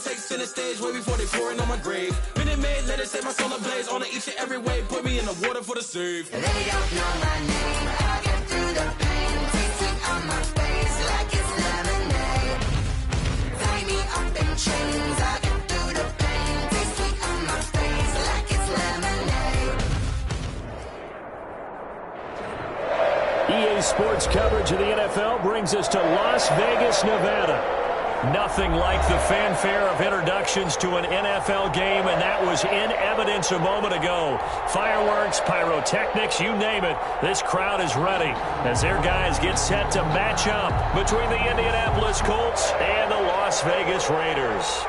take center stage way before they pouring on my grave. Minute Maid, let it set my soul ablaze. On each and every way, put me in the water for the save. They don't know my name, I get through the pain. Tasting on my face like it's lemonade. Tie me up in chains, I get through the pain. Tasting on my face like it's lemonade. EA Sports coverage of the NFL brings us to Las Vegas, Nevada. Nothing like the fanfare of introductions to an NFL game, and that was in evidence a moment ago. Fireworks, pyrotechnics, you name it. This crowd is ready as their guys get set to match up between the Indianapolis Colts and the Las Vegas Raiders.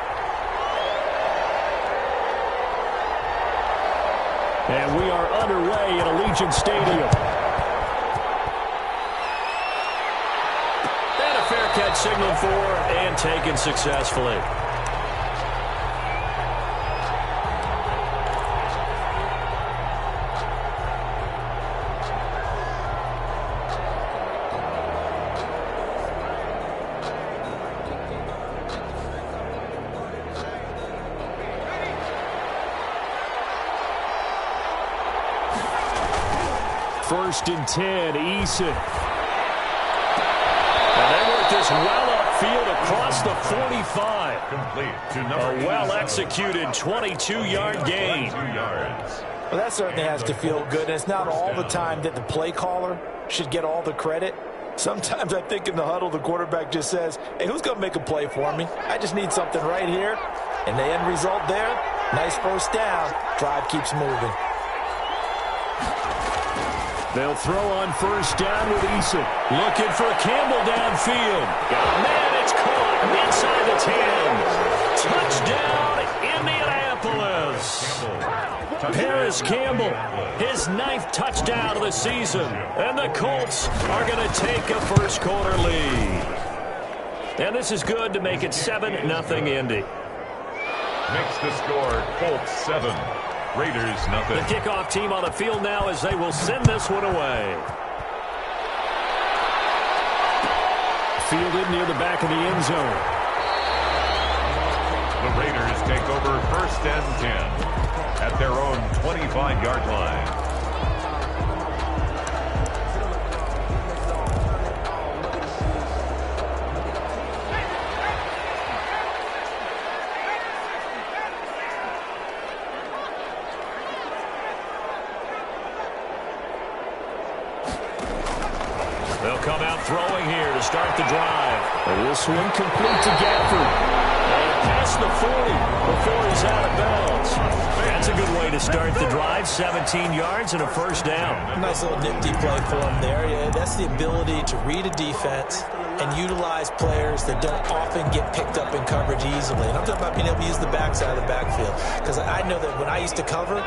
And we are underway at Allegiant Stadium. Fair catch signaled for and taken successfully. First and 10, Eason. This well upfield across the 45. Complete to number a well-executed 22-yard gain. Well, that certainly has to feel good. And it's not all the time that the play caller should get all the credit. Sometimes I think in the huddle, the quarterback just says, hey, who's going to make a play for me? I just need something right here. And the end result there, nice first down. Drive keeps moving. They'll throw on first down with Eason. Looking for Campbell downfield. Oh, man, it's caught inside the 10. Touchdown, Indianapolis. Paris Campbell, his 9th touchdown of the season. And the Colts are going to take a first-quarter lead. And this is good to make it 7-0 Indy. Makes the score Colts 7. Raiders nothing. The kickoff team on the field now as they will send this one away. Fielded near the back of the end zone. The Raiders take over first and 10 at their own 25-yard line. They'll come out throwing here to start the drive. And this one complete to Gafford. And past the 40 before he's out of bounds. That's a good way to start the drive. 17 yards and a first down. Nice little nifty play for him there. Yeah, that's the ability to read a defense and utilize players that don't often get picked up in coverage easily. And I'm talking about being able to use the backside of the backfield. Because I know that when I used to cover,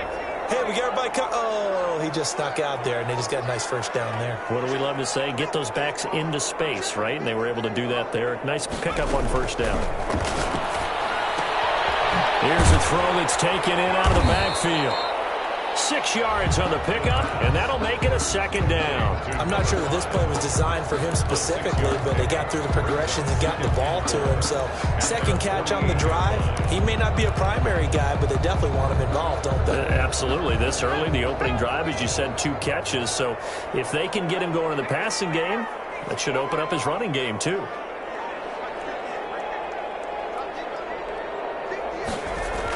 hey, we got everybody oh, he just snuck out there, and they just got a nice first down there. What do we love to say? Get those backs into space, right? And they were able to do that there. Nice pickup on first down. Here's a throw that's taken in out of the backfield. 6 yards on the pickup, and that'll make it a second down. I'm not sure that this play was designed for him specifically, but they got through the progressions and got the ball to him. So, second catch on the drive. He may not be a primary guy, but they definitely want him involved, don't they? Absolutely. This early, the opening drive, as you said, 2 catches. So, if they can get him going in the passing game, that should open up his running game, too.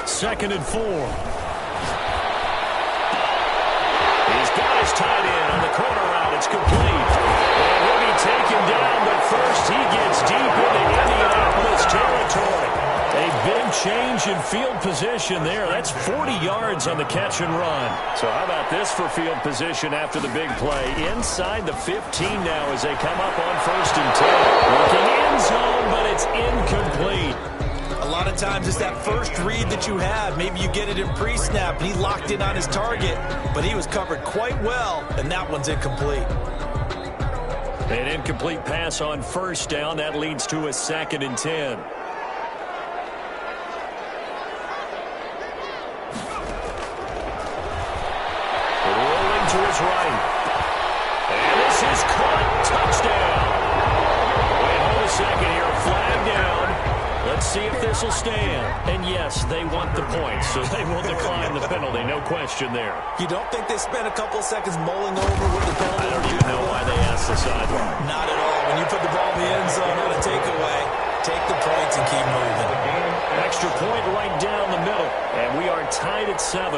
Second and 4. Is tied in on the corner route. It's complete. And he'll be taken down, but first he gets deep into Indianapolis territory. A big change in field position there. That's 40 yards on the catch and run. So how about this for field position after the big play? Inside the 15 now as they come up on first and 10. Looking end zone, but it's incomplete. A lot of times it's that first read that you have. Maybe you get it in pre-snap, and he locked in on his target, but he was covered quite well, and that one's incomplete. An incomplete pass on first down. That leads to a second and 10. Rolling to his right. And this is caught. Touchdown. Wait, hold a second here. Flag down. The Let's see if this will stand. And yes, they want the points, so they will decline the penalty. No question there. You don't think they spent a couple of seconds mulling over what the penalty? I don't even know why they asked the sideline. Not at all. When you put the ball in the end zone on a takeaway, take the points and keep moving. Extra point right down the middle, and we are tied at 7.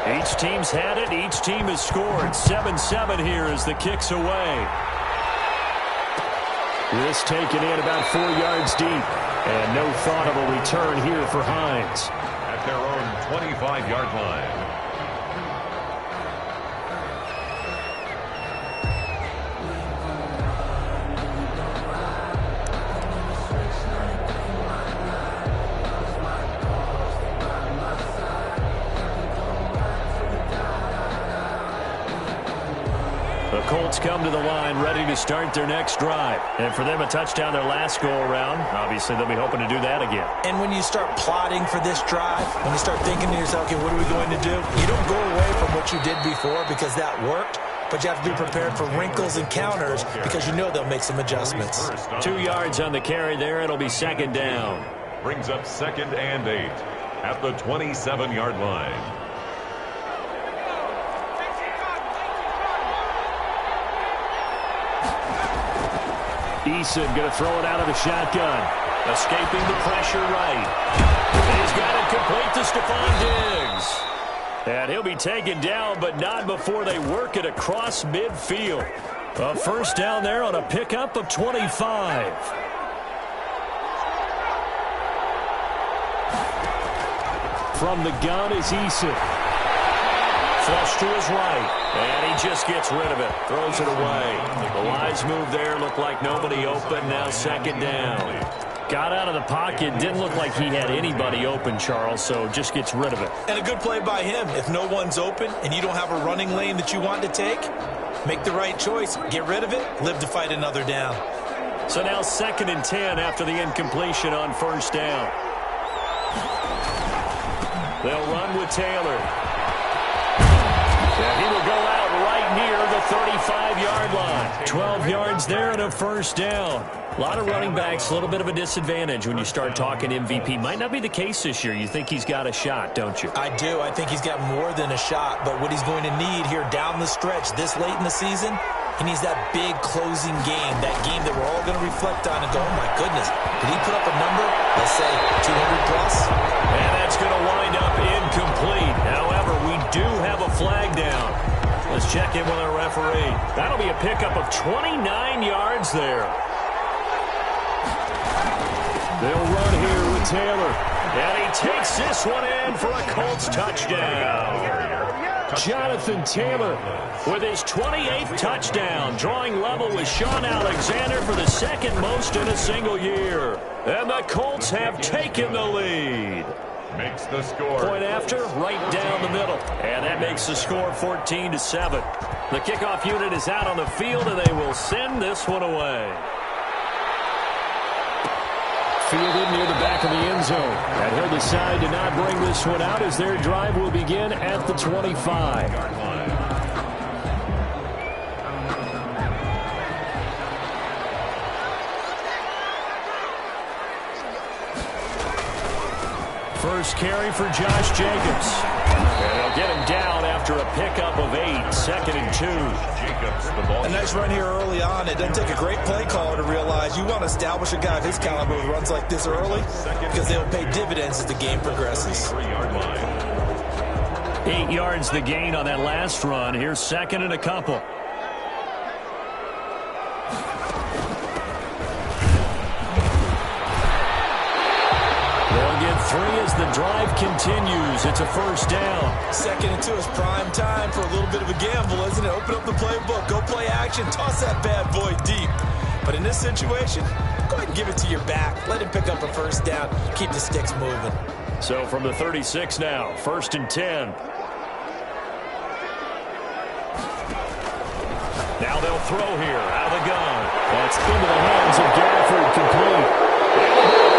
Each team's had it. Each team has scored. 7-7 here as the kick's away. This taken in about 4 yards deep. And no thought of a return here for Hines. At their own 25-yard line. Colts come to the line ready to start their next drive. And for them, a touchdown their last go-around. Obviously, they'll be hoping to do that again. And when you start plotting for this drive, when you start thinking to yourself, okay, what are we going to do? You don't go away from what you did before because that worked, but you have to be prepared for wrinkles and counters because you know they'll make some adjustments. 2 yards on the carry there. It'll be second down. Brings up 2nd and 8 at the 27-yard line. Eason going to throw it out of the shotgun. Escaping the pressure right. And he's got it complete to Stephon Diggs. And he'll be taken down, but not before they work it across midfield. A first down there on a pickup of 25. From the gun is Eason. Flush to his right, and he just gets rid of it. Throws it away. The wise move there. Looked like nobody open. Now second down. Got out of the pocket. Didn't look like he had anybody open, Charles, so just gets rid of it. And a good play by him. If no one's open and you don't have a running lane that you want to take, make the right choice. Get rid of it. Live to fight another down. So now 2nd and 10 after the incompletion on first down. They'll run with Taylor. And he will go out right near the 35-yard line. 12 yards there and a first down. A lot of running backs, a little bit of a disadvantage when you start talking MVP. Might not be the case this year. You think he's got a shot, don't you? I do. I think he's got more than a shot. But what he's going to need here down the stretch this late in the season, he needs that big closing game, that game that we're all going to reflect on and go, oh, my goodness, did he put up a number, let's say 200 plus? And that's going to wind up incomplete. However, we do have a flag down. Let's check in with our referee. That'll be a pickup of 29 yards there. They'll run here with Taylor. And he takes this one in for a Colts touchdown. Jonathan Taylor with his 28th touchdown, drawing level with Sean Alexander for the second most in a single year. And the Colts have taken the lead. Makes the score. Point after, right down the middle. And that makes the score 14-7. The kickoff unit is out on the field, and they will send this one away. Fielded near the back of the end zone. And he'll decide to not bring this one out as their drive will begin at the 25. First carry for Josh Jacobs. And they'll get him down after a pickup of 8, 2nd and 2. Jacobs, the ball. A nice run here early on. It doesn't take a great play caller to realize you want to establish a guy of his caliber who runs like this early because they'll pay dividends as the game progresses. 3-yard line. 8 yards the gain on that last run. Here's 2nd and a couple. They'll get 3 as the drive continues. It's a first down. 2nd and 2 is prime time for a little bit of a gamble, isn't it? Open up the playbook, go play action, toss that bad boy deep. But in this situation, go ahead and give it to your back. Let him pick up a first down. Keep the sticks moving. So from the 36 now, 1st and 10. Now they'll throw here out of the gun. That's into the hands of Gafford, complete.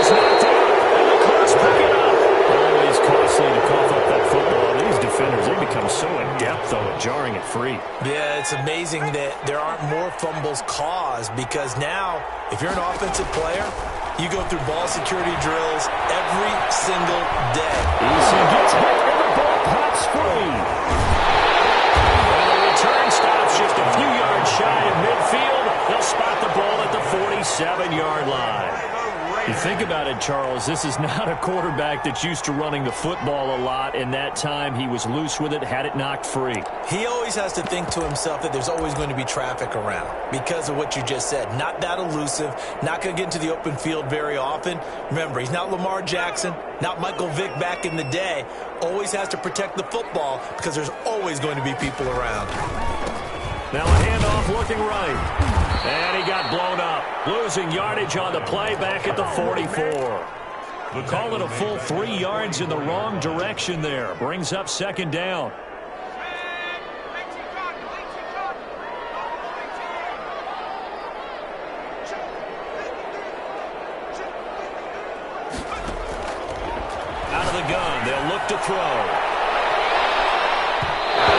It's knocked out, and the Colts pick it up. Always costly to cough up that football. These defenders, they become so adept, though, at jarring it free. Yeah, it's amazing that there aren't more fumbles caused, because now, if you're an offensive player, you go through ball security drills every single day. Eason gets hit and the ball pops free. And the return stops just a few yards shy of midfield. They'll spot the ball at the 47-yard line. You think about it, Charles, this is not a quarterback that's used to running the football a lot, and that time he was loose with it, had it knocked free. He always has to think to himself that there's always going to be traffic around because of what you just said. Not that elusive, not going to get into the open field very often. Remember, he's not Lamar Jackson, not Michael Vick back in the day. Always has to protect the football because there's always going to be people around. Now a handoff looking right. And he got blown up. Losing yardage on the play back at the 44. Call it a full 3 yards in the wrong direction there. Brings up second down. Out of the gun, they'll look to throw.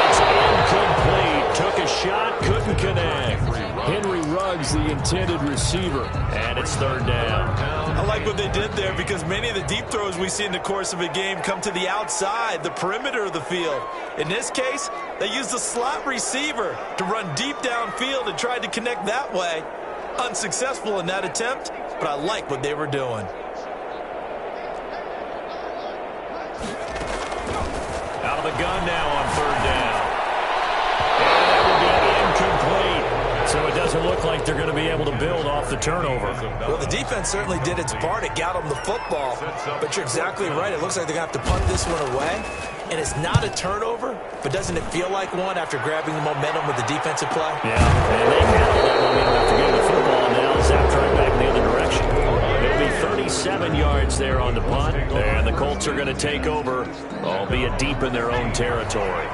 It's incomplete. Took a shot, couldn't connect. Henry Ruggs, the intended receiver, and it's third down. I like what they did there because many of the deep throws we see in the course of a game come to the outside, the perimeter of the field. In this case, they used the slot receiver to run deep downfield and tried to connect that way. Unsuccessful in that attempt, but I like what they were doing. Out of the gun now on third down. And that will be incomplete. So it doesn't look like they're going to be able to build off the turnover. Well, the defense certainly did its part. It got them the football. But you're exactly right. It looks like they're going to have to punt this one away. And it's not a turnover, but doesn't it feel like one after grabbing the momentum with the defensive play? Yeah, and they handle that momentum after getting the football now. Zap right back in the other direction. It'll be 37 yards there on the punt. And the Colts are going to take over, albeit deep in their own territory.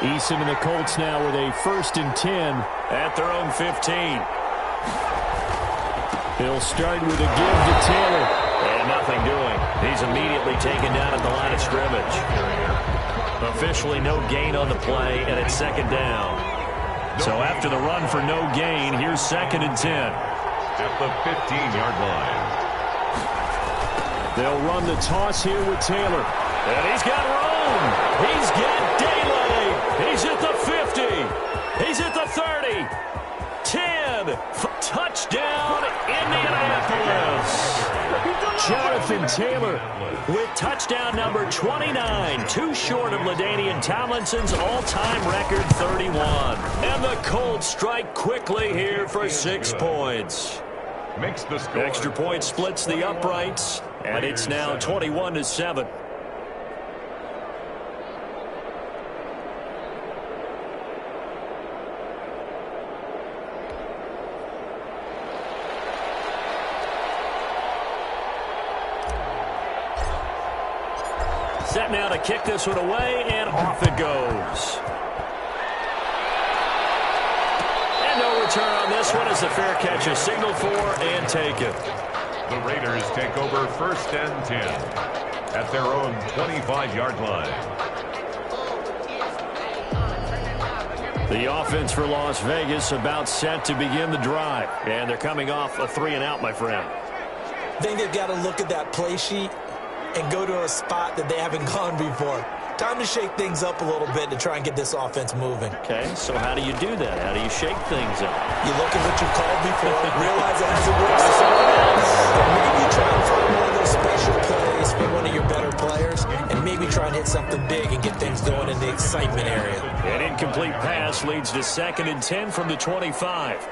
Eason and the Colts now with a 1st and 10 at their own 15. He'll start with a give to Taylor. And nothing doing. He's immediately taken down at the line of scrimmage. Officially no gain on the play, and it's second down. So after the run for no gain, here's 2nd and 10. At the 15-yard line. They'll run the toss here with Taylor. And he's got room. He's got daylight. He's at the 50. He's at the 30. 10. Touchdown, Indianapolis. Jonathan Taylor with touchdown number 29. Too short of LaDainian Tomlinson's all-time record 31. And the Colts strike quickly here for 6 points. Makes the score. Extra point splits the uprights, and it's now 21-7. Set now to kick this one away, and off it goes. And no return on this one as the fair catch is signaled for and taken. The Raiders take over 1st and 10 at their own 25-yard line. The offense for Las Vegas about set to begin the drive. And they're coming off a 3-and-out, my friend. I think they've got to look at that play sheet and go to a spot that they haven't gone before. Time to shake things up a little bit to try and get this offense moving. Okay, so how do you do that? How do you shake things up? You look at what you've called before, realize it hasn't worked for someone else, and maybe try and find one of those special plays for one of your better players, and maybe try and hit something big and get things going in the excitement area. An incomplete pass leads to 2nd and 10 from the 25.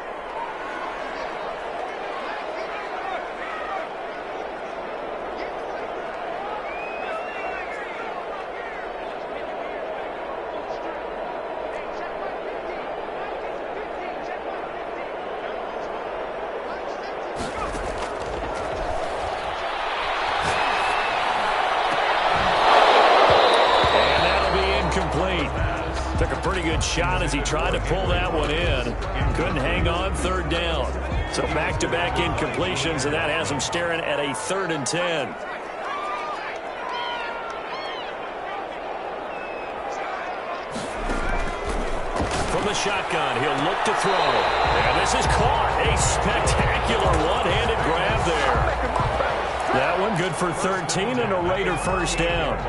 Took a pretty good shot as he tried to pull that one in. Couldn't hang on, 3rd down. So back-to-back incompletions, and that has him staring at a 3rd and 10. From the shotgun. He'll look to throw. And this is caught. A spectacular one-handed grab there. That one good for 13 and a Raider first down.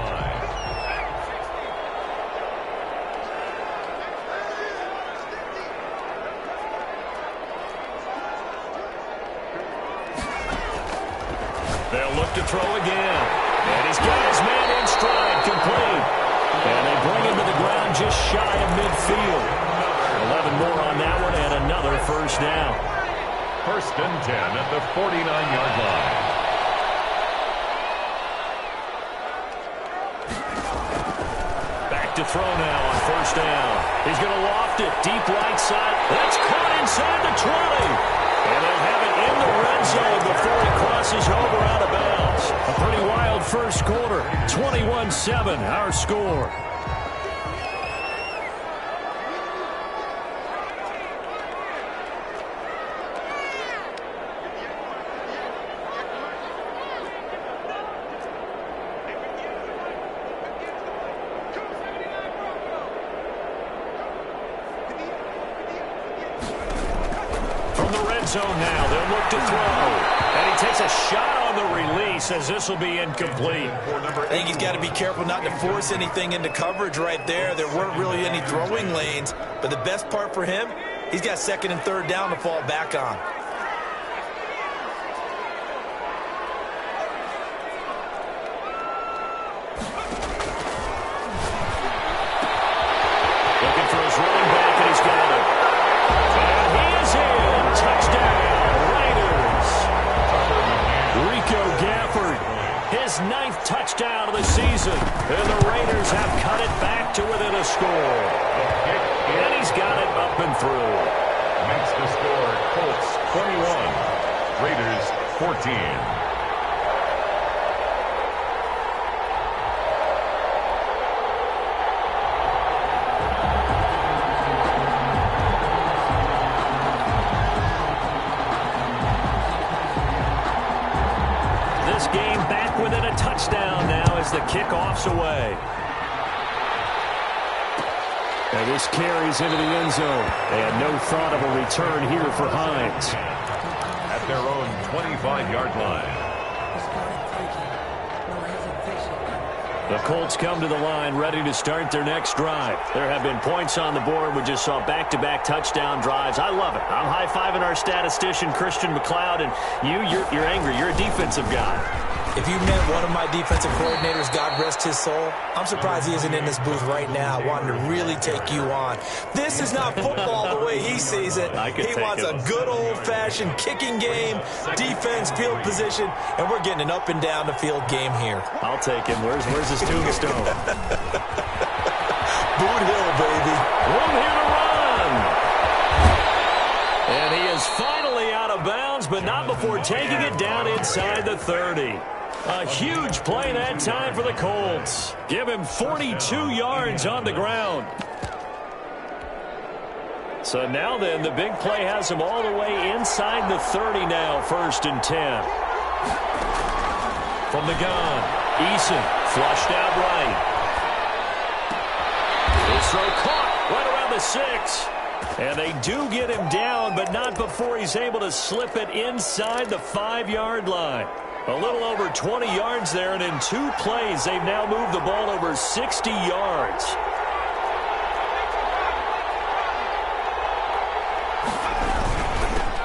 They'll look to throw again. And he's got his man in stride, complete. And they bring him to the ground just shy of midfield. 11 more on that one and another first down. First and 10 at the 49-yard line. Back to throw now on first down. He's going to loft it deep right side. That's caught inside the 20. And they'll have it in the red zone before he crosses over out of bounds. A pretty wild first quarter. 21-7, our score. Zone now. They'll look to throw. And he takes a shot on the release as this will be incomplete. I think he's got to be careful not to force anything into coverage right there. There weren't really any throwing lanes. But the best part for him, he's got second and third down to fall back on. Looking for his running back, and he's got it. And he is in. Touchdown, Raiders. Rico Gafford, his 9th touchdown of the season. And the Raiders have cut it back to within a score. And he's got it up and through. Makes the score Colts 21, Raiders 14. Touchdown now as the kickoff's away. And this carries into the end zone. And no thought of a return here for Hines. At their own 25-yard line. The Colts come to the line ready to start their next drive. There have been points on the board. We just saw back-to-back touchdown drives. I love it. I'm high-fiving our statistician, Christian McLeod, and you're angry. You're a defensive guy. If you met one of my defensive coordinators, God rest his soul, I'm surprised he isn't in this booth right now wanting to really take you on. This is not football the way he sees it. He wants a good old-fashioned kicking game, defense, field position, and we're getting an up-and-down-the-field game here. I'll take him. Where's his tombstone? Boot Hill, baby. Room here to run. And he is finally out of bounds, but not before taking it down inside the 30. A huge play that time for the Colts. Give him 42 yards on the ground. So now then, the big play has him all the way inside the 30 now, 1st and 10. From the gun, Eason flushed out right. His throw caught right around the 6. And they do get him down, but not before he's able to slip it inside the 5-yard line. A little over 20 yards there, and in 2 plays, they've now moved the ball over 60 yards.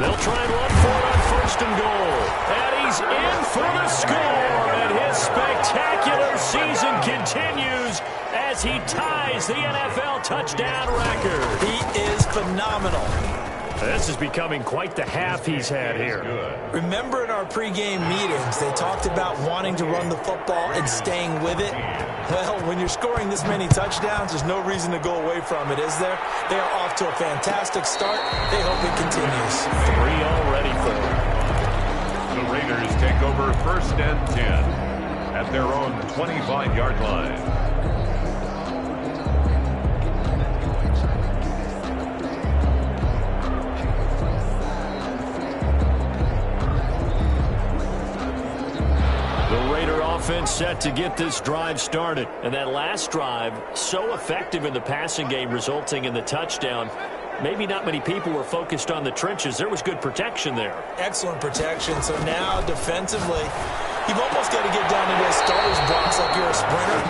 They'll try and run for it on 1st and goal. And he's in for the score, and his spectacular season continues as he ties the NFL touchdown record. He is phenomenal. This is becoming quite the half he's had here. Remember in our pregame meetings, they talked about wanting to run the football and staying with it? Well, when you're scoring this many touchdowns, there's no reason to go away from it, is there? They are off to a fantastic start. They hope it continues. 3 already for them. The Raiders take over 1st and 10 at their own 25-yard line. Raider offense set to get this drive started. And that last drive, so effective in the passing game, resulting in the touchdown. Maybe not many people were focused on the trenches. There was good protection there. Excellent protection. So now defensively, you've almost got to get down to those starters box like you're a sprinter.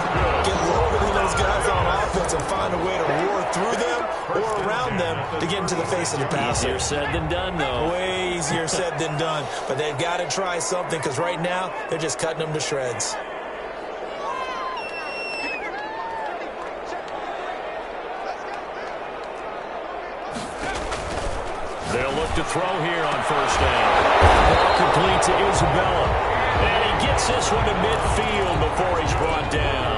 Get lower than those guys on offense and find a way to roar through them or around them to get into the face of the passer. Easier said than done, though. Way easier said than done. But they've got to try something because right now they're just cutting them to shreds. They'll look to throw here on first down. Ball complete to Isabella. And he gets this one to midfield before he's brought down.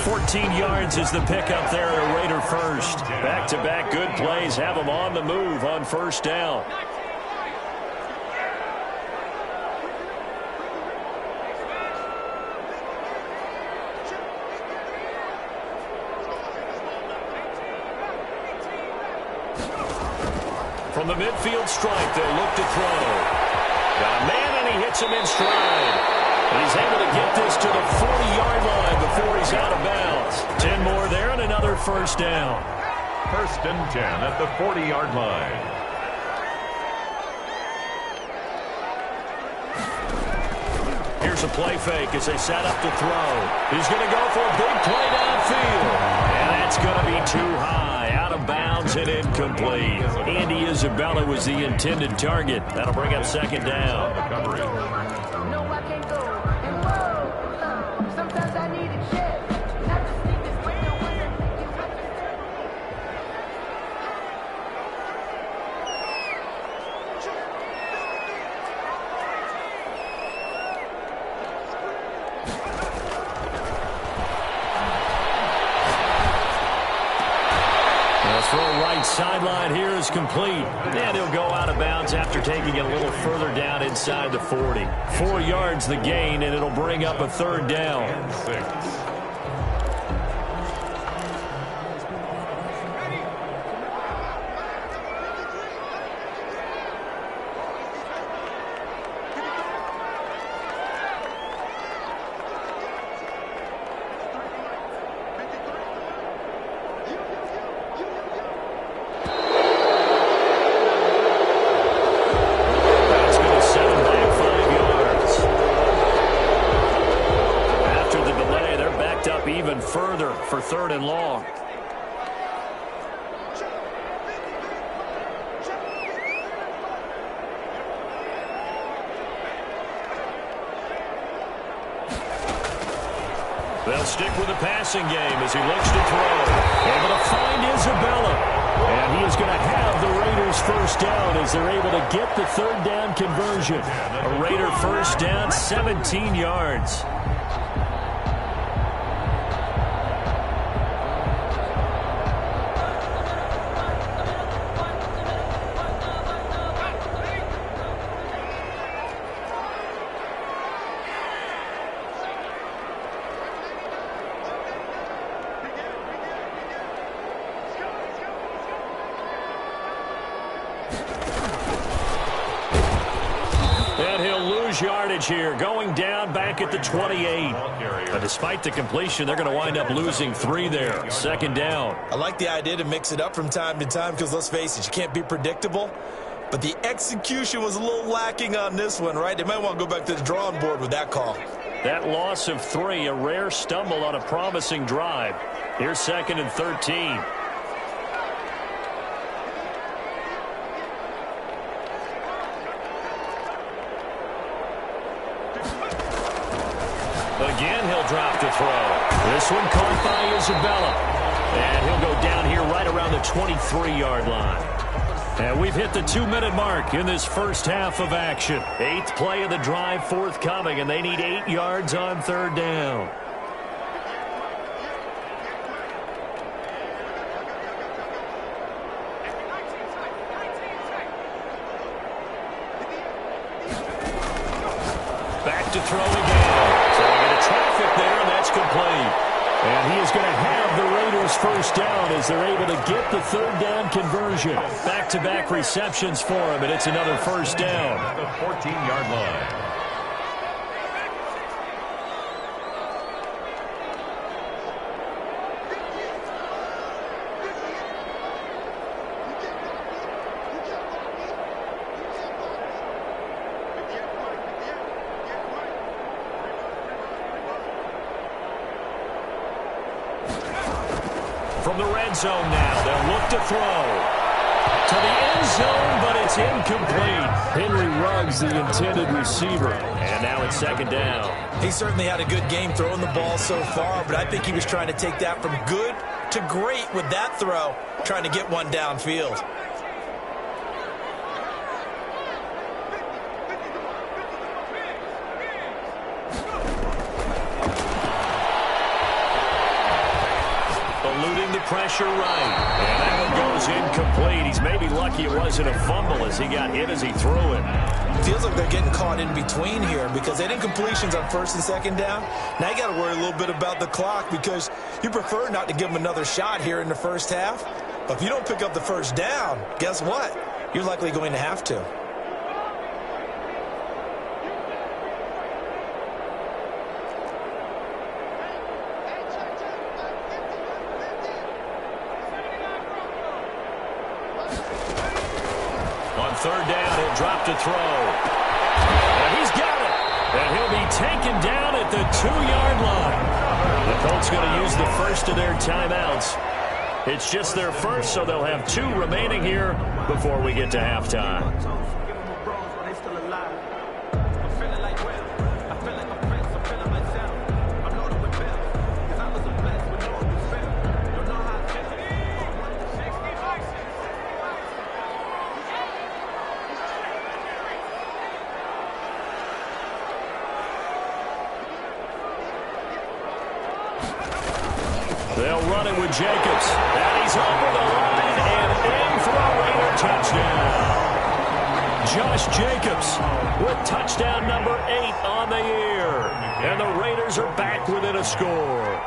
14 yards is the pickup there at a Raider first. Back-to-back good plays have him on the move on first down. From the midfield stripe, they'll look to throw. Got a man, and he hits him in stride. And he's able to get this to the 40-yard line before he's out of bounds. 10 more there and another first down. First and 10 at the 40-yard line. Here's a play fake as they set up to throw. He's going to go for a big play downfield. And that's going to be too high. Out of bounds and incomplete. Andy Isabella was the intended target. That'll bring up second down. No, I can't go. And whoa, sometimes I need a jet. Not to sleep is with the winner. Throw right sideline here is complete. And he'll go out of bounds after taking it a little further down inside the 40. 4 yards the gain, and it'll bring up a third down. 6. Further for third and long. They'll stick with the passing game as he looks to throw. Able to find Isabella. And he is going to have the Raiders first down as they're able to get the third down conversion. A Raider first down, 17 yards. Yardage here, going down back at the 28. But despite the completion, they're going to wind up losing 3 there. Second down. I like the idea to mix it up from time to time because, let's face it, you can't be predictable. But the execution was a little lacking on this one, right? They might want to go back to the drawing board with that call. That loss of 3, a rare stumble on a promising drive. Here's second and 13. Again, he'll drop to throw. This one caught by Isabella. And he'll go down here right around the 23-yard line. And we've hit the 2-minute mark in this first half of action. 8th play of the drive forthcoming, and they need 8 yards on third down. Back to throw again. So a bit of traffic there, and that's complete. And he is going to have the Raiders first down as they're able to get the third down conversion. Back-to-back receptions for him, and it's another first down. The 14-yard line. From the red zone now, they'll look to throw. To the end zone, but it's incomplete. Henry Ruggs, the intended receiver. And now it's second down. He certainly had a good game throwing the ball so far, but I think he was trying to take that from good to great with that throw, trying to get one downfield. Eluding the pressure right. And that one goes incomplete. He's maybe lucky it wasn't a fumble as he got hit as he threw it. Feels like they're getting caught in between here because they did completions on first and second down. Now you got to worry a little bit about the clock because you prefer not to give them another shot here in the first half. But if you don't pick up the first down, guess what? You're likely going to have to. Third down, he'll drop to throw. And he's got it. And he'll be taken down at the 2-yard line. The Colts going to use the first of their timeouts. It's just their first, so they'll have 2 remaining here before we get to halftime. They'll run it with Jacobs. And he's over the line and in for a Raider touchdown. Josh Jacobs with touchdown number 8 on the year. And the Raiders are back within a score.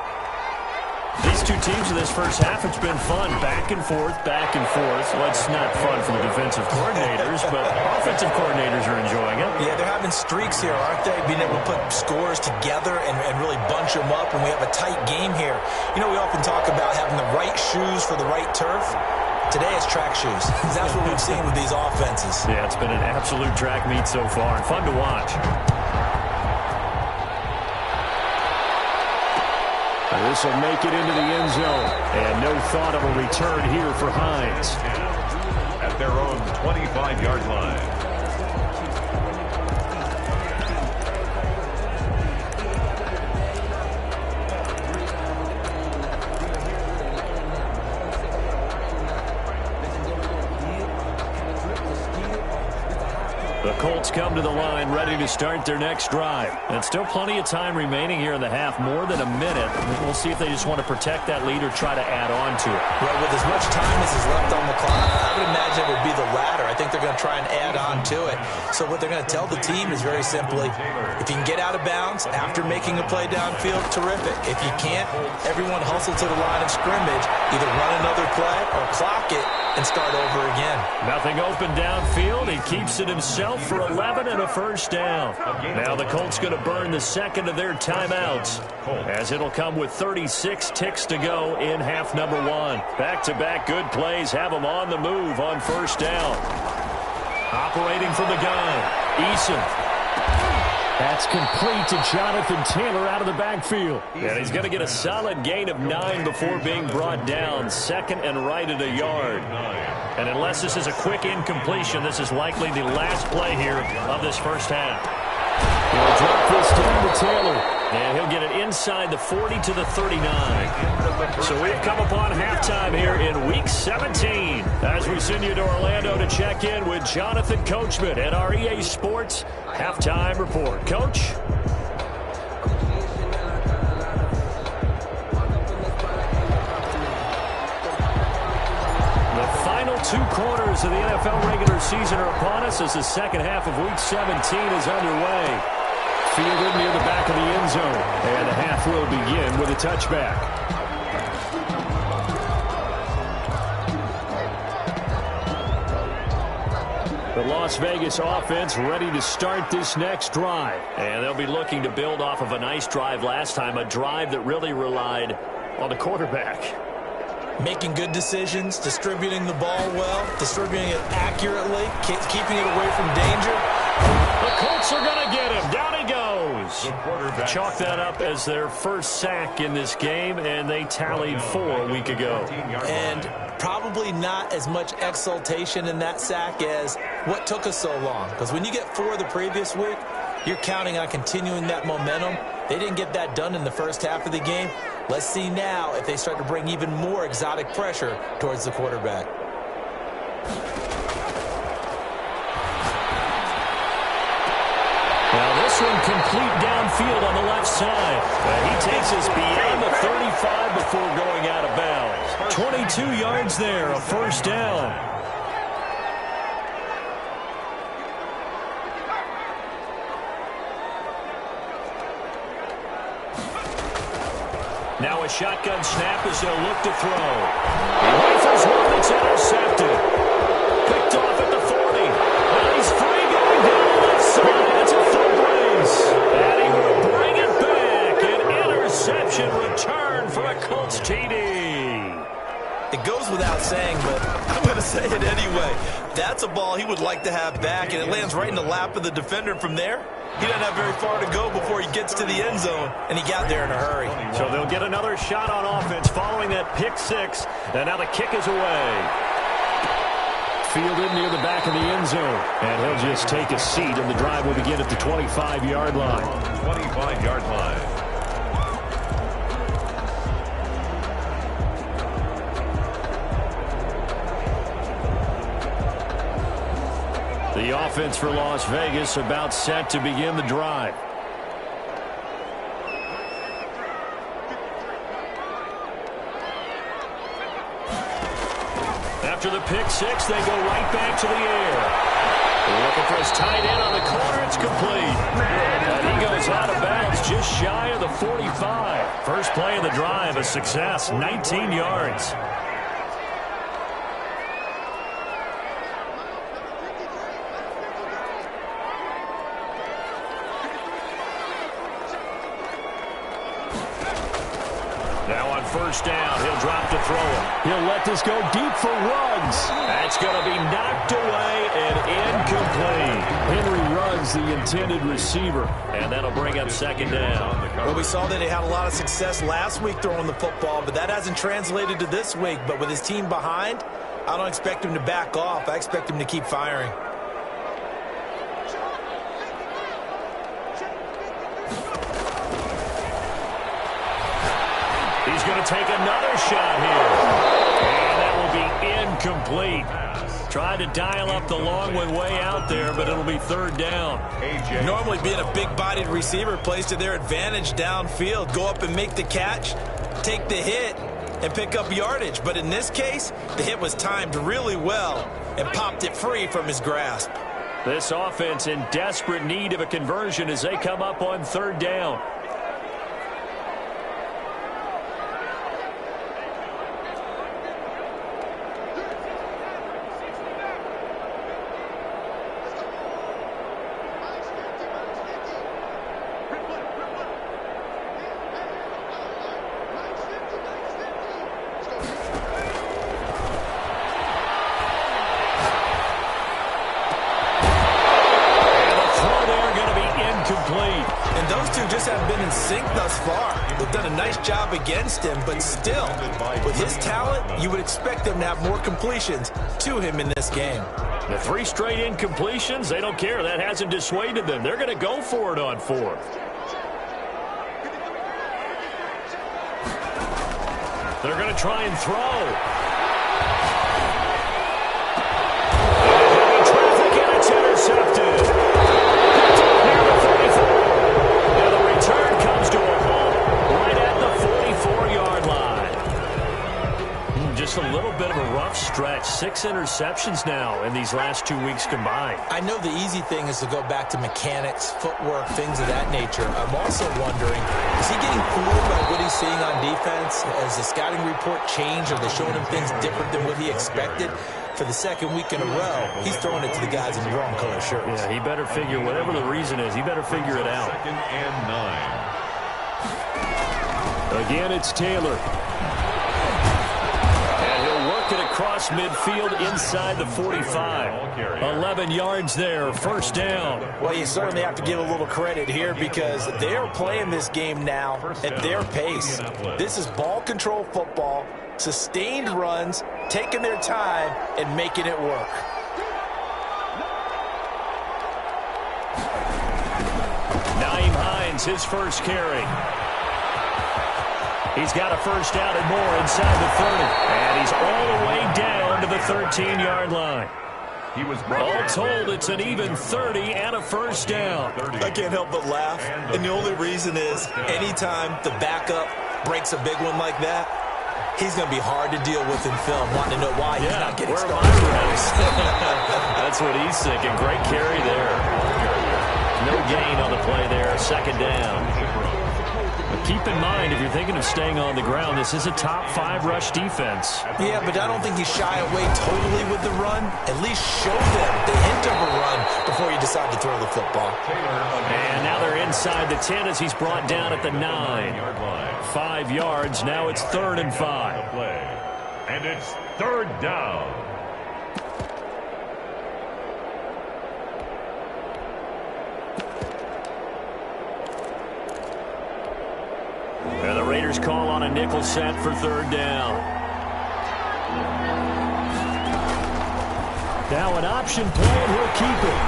These two teams in this first half, it's been fun. Back and forth, back and forth. Well, it's not fun for the defensive coordinators, but offensive coordinators are enjoying it. Yeah, they're having streaks here, aren't they? Being able to put scores together and really bunch them up, and we have a tight game here. You know, we often talk about having the right shoes for the right turf. Today it's track shoes. That's what we've seen with these offenses. Yeah, it's been an absolute track meet so far, and fun to watch. This will make it into the end zone. And no thought of a return here for Hines. At their own 25-yard line. The Colts come to the line ready to start their next drive. And still plenty of time remaining here in the half, more than a minute. We'll see if they just want to protect that lead or try to add on to it. Well, with as much time as is left on the clock, I would imagine it would be the latter. I think they're going to try and add on to it. So what they're going to tell the team is very simply, if you can get out of bounds after making a play downfield, terrific. If you can't, everyone hustle to the line of scrimmage, either run another play or clock it and start over again. Nothing open downfield. He keeps it himself for 11 and a first down. Now the Colts going to burn the second of their timeouts as it'll come with 36 ticks to go in half number 1. Back-to-back good plays have them on the move on first down. Operating from the gun, Eason. That's complete to Jonathan Taylor out of the backfield. And he's going to get a solid gain of 9 before being brought down. Second and right at a yard. And unless this is a quick incompletion, this is likely the last play here of this first half. He'll drop this down to Taylor. And he'll get it inside the 40 to the 39. So we've come upon halftime here in Week 17 as we send you to Orlando to check in with Jonathan Coachman at our EA Sports Halftime Report. Coach? The final 2 quarters of the NFL regular season are upon us as the second half of Week 17 is underway. Fielded near the back of the end zone. And the half will begin with a touchback. The Las Vegas offense ready to start this next drive. And they'll be looking to build off of a nice drive last time, a drive that really relied on the quarterback. Making good decisions, distributing the ball well, distributing it accurately, keeping it away from danger. The Colts are going to get him. Down he goes. Raiders chalk that up as their first sack in this game, and they tallied 4 a week ago. And probably not as much exultation in that sack as what took us so long. Because when you get 4 the previous week, you're counting on continuing that momentum. They didn't get that done in the first half of the game. Let's see now if they start to bring even more exotic pressure towards the quarterback. Now this one complete downfield on the left side. He takes us beyond the 35 before going out of bounds. 22 yards there, a first down. Now a shotgun snap as they'll look to throw. He rifles one that's intercepted. Picked off at the 40. Now he's free going down the left side. That's a foot race. And he will bring it back. An interception return for a Colts TD. It goes without saying, but I'm going to say it anyway. That's a ball he would like to have back, and it lands right in the lap of the defender from there. He doesn't have very far to go before he gets to the end zone, and he got there in a hurry. So they'll get another shot on offense following that pick six, and now the kick is away. Fielded near the back of the end zone, and he'll just take a seat, and the drive will begin at the 25-yard line. 25-yard line. The offense for Las Vegas about set to begin the drive. After the pick six, they go right back to the air. Looking for his tight end on the corner. It's complete. And he goes out of bounds just shy of the 45. First play of the drive, a success, 19 yards. First down, he'll drop to throw it. He'll let this go deep for Ruggs. That's going to be knocked away and incomplete. Henry Ruggs, the intended receiver, and that'll bring up second down. Well, we saw that he had a lot of success last week throwing the football, but that hasn't translated to this week. But with his team behind, I don't expect him to back off. I expect him to keep firing. He's going to take another shot here. And that will be incomplete. Tried to dial up the long one way out there, but it'll be third down. Normally being a big-bodied receiver plays to their advantage downfield. Go up and make the catch, take the hit, and pick up yardage. But in this case, the hit was timed really well and popped it free from his grasp. This offense in desperate need of a conversion as they come up on third down. Against him, but still, with his talent, you would expect them to have more completions to him in this game. The 3 straight incompletions, they don't care. That hasn't dissuaded them. They're going to go for it on 4th. They're going to try and throw. Traffic, and it's intercepted. Near the 44. Now the return comes to a halt right at the 44-yard line. Just a little bit of a rough stretch. 6 interceptions now in these last 2 weeks combined. I know the easy thing is to go back to mechanics, footwork, things of that nature. I'm also wondering, is he getting fooled by what he's seeing on defense? Has the scouting report changed? Are they showing him things different than what he expected? For the second week in a row, he's throwing it to the guys in the wrong color shirts. Yeah, he better figure, whatever the reason is, he better figure it out. 2nd and 9. Again, it's Taylor. And he'll work it across midfield inside the 45. 11 yards there, first down. Well, you certainly have to give a little credit here because they're playing this game now at their pace. This is ball control football, sustained runs, taking their time, and making it work. Naeem Hines, his first carry. He's got a first down and more inside the 30. And he's all the way down to the 13-yard line. All told, it's an even 30 and a first down. I can't help but laugh, and the only reason is anytime the backup breaks a big one like that, he's going to be hard to deal with in film, wanting to know why he's not getting started. That's what he's thinking. Great carry there. No gain on the play there, second down. But keep in mind, if you're thinking of staying on the ground, this is a top 5 rush defense. Yeah, but I don't think you shy away totally with the run. At least show them the hint of a run before you decide to throw the football. And now they're inside the 10 as he's brought down at the 9. 5 yards, now it's 3rd and 5. And it's 3rd down. And the Raiders call on a nickel set for 3rd down. Now an option play, and he'll keep it.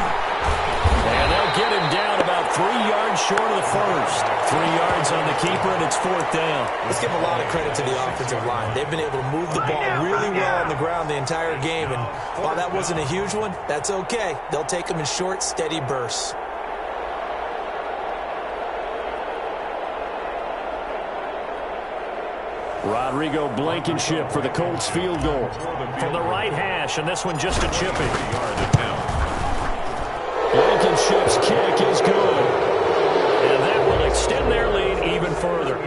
And they'll get him down about 3 yards short of the first. 3 yards on the keeper, and it's 4th down. Let's give a lot of credit to the offensive line. They've been able to move the ball really well on the ground the entire game. And while that wasn't a huge one, that's okay. They'll take them in short, steady bursts. Rodrigo Blankenship for the Colts field goal from the right hash, and this one just a chipping. Blankenship's kick is good, and that will extend their lead even further.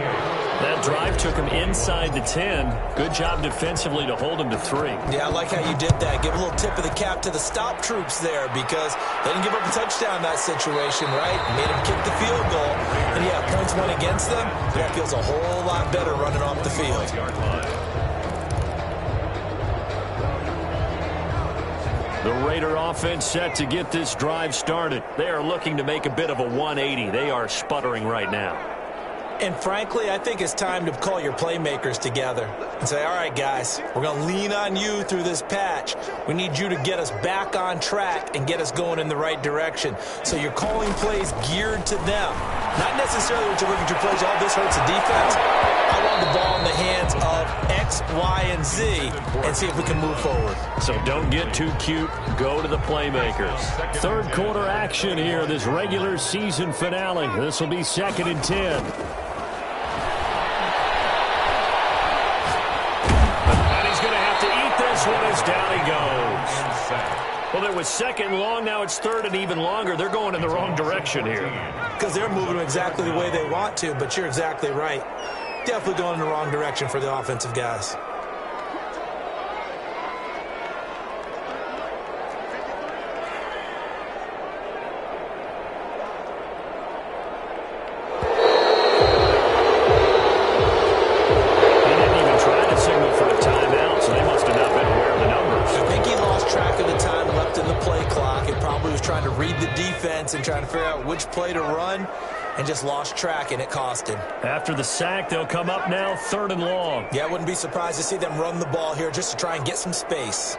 That drive took him inside the 10. Good job defensively to hold him to 3. Yeah, I like how you did that. Give a little tip of the cap to the stop troops there because they didn't give up a touchdown in that situation, right? Made him kick the field goal. And yeah, points went against them. That feels a whole lot better running off the field. The Raider offense set to get this drive started. They are looking to make a bit of a 180. They are sputtering right now. And frankly, I think it's time to call your playmakers together and say, all right, guys, we're going to lean on you through this patch. We need you to get us back on track and get us going in the right direction. So you're calling plays geared to them. Not necessarily what you're looking to plays, all this hurts the defense. I want the ball in the hands of X, Y, and Z and see if we can move forward. So don't get too cute. Go to the playmakers. 3rd quarter action here, this regular season finale. This will be 2nd and 10. As down he goes. Well, it was 2nd long. Now it's 3rd and even longer. They're going in the wrong direction here. Because they're moving exactly the way they want to, but you're exactly right. Definitely going in the wrong direction for the offensive guys. And trying to figure out which play to run and just lost track, and it cost him. After the sack, they'll come up now 3rd and long. Yeah, I wouldn't be surprised to see them run the ball here just to try and get some space.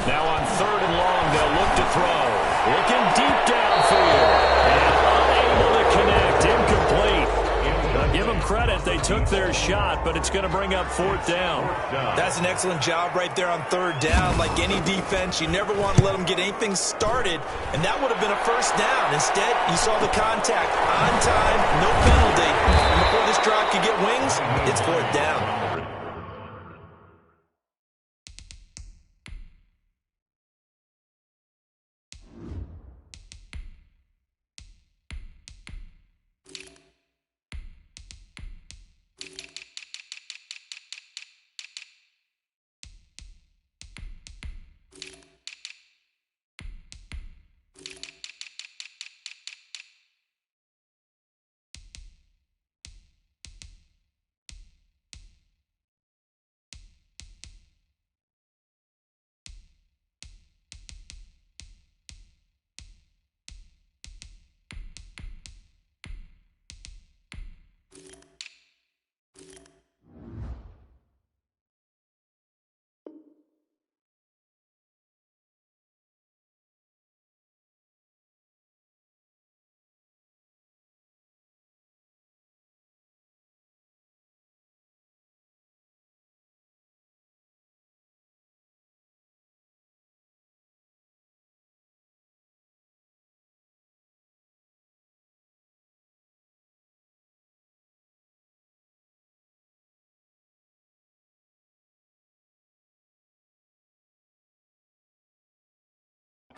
Now on 3rd and long, they'll look to throw. Looking deep downfield. And unable to connect. Incomplete. Now give them credit. They took their shot, but it's going to bring up 4th down. That's an excellent job right there on 3rd down. Like any defense, you never want to let them get anything started, and that would have been a first down. Instead, you saw the contact on time, no penalty. And before this drive could get wings, it's 4th down.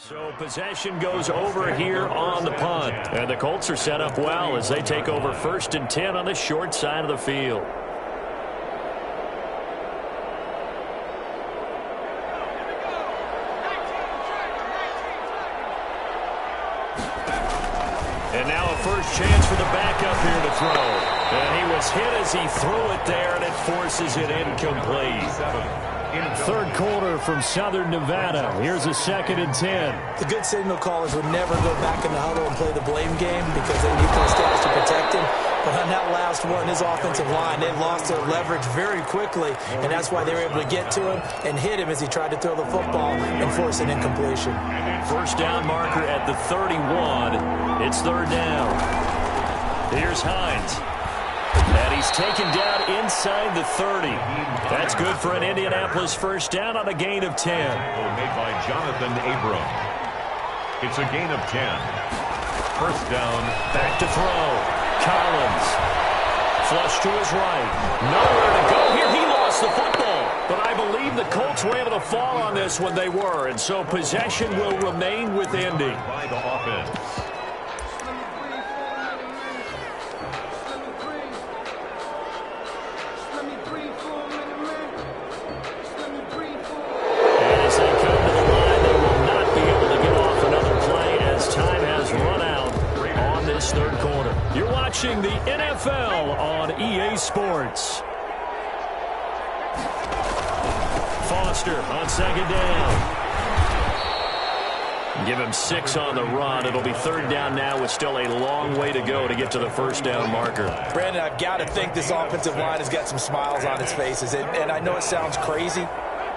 So possession goes over here on the punt. And the Colts are set up well as they take over 1st and 10 on the short side of the field. And now a first chance for the backup here to throw. And he was hit as he threw it there, and it forces it incomplete. Third quarter from Southern Nevada. Here's a 2nd and 10. The good signal callers would never go back in the huddle and play the blame game because they need those guys to protect him. But on that last one, his offensive line, they lost their leverage very quickly, and that's why they were able to get to him and hit him as he tried to throw the football and force an incompletion. First down marker at the 31. It's 3rd down. Here's Hines. And he's taken down inside the 30. That's good for an Indianapolis first down on a gain of 10. Made by Jonathan Abram. It's a gain of 10. First down. Back to throw. Collins. Flush to his right. Nowhere to go here. He lost the football. But I believe the Colts were able to fall on this when they were. And so possession will remain with Indy. By the offense. Third quarter. You're watching the NFL on EA Sports. Foster on 2nd down. Give him 6 on the run. It'll be 3rd down now with still a long way to go to get to the first down marker. Brandon, I've got to think this offensive line has got some smiles on its faces. And I know it sounds crazy,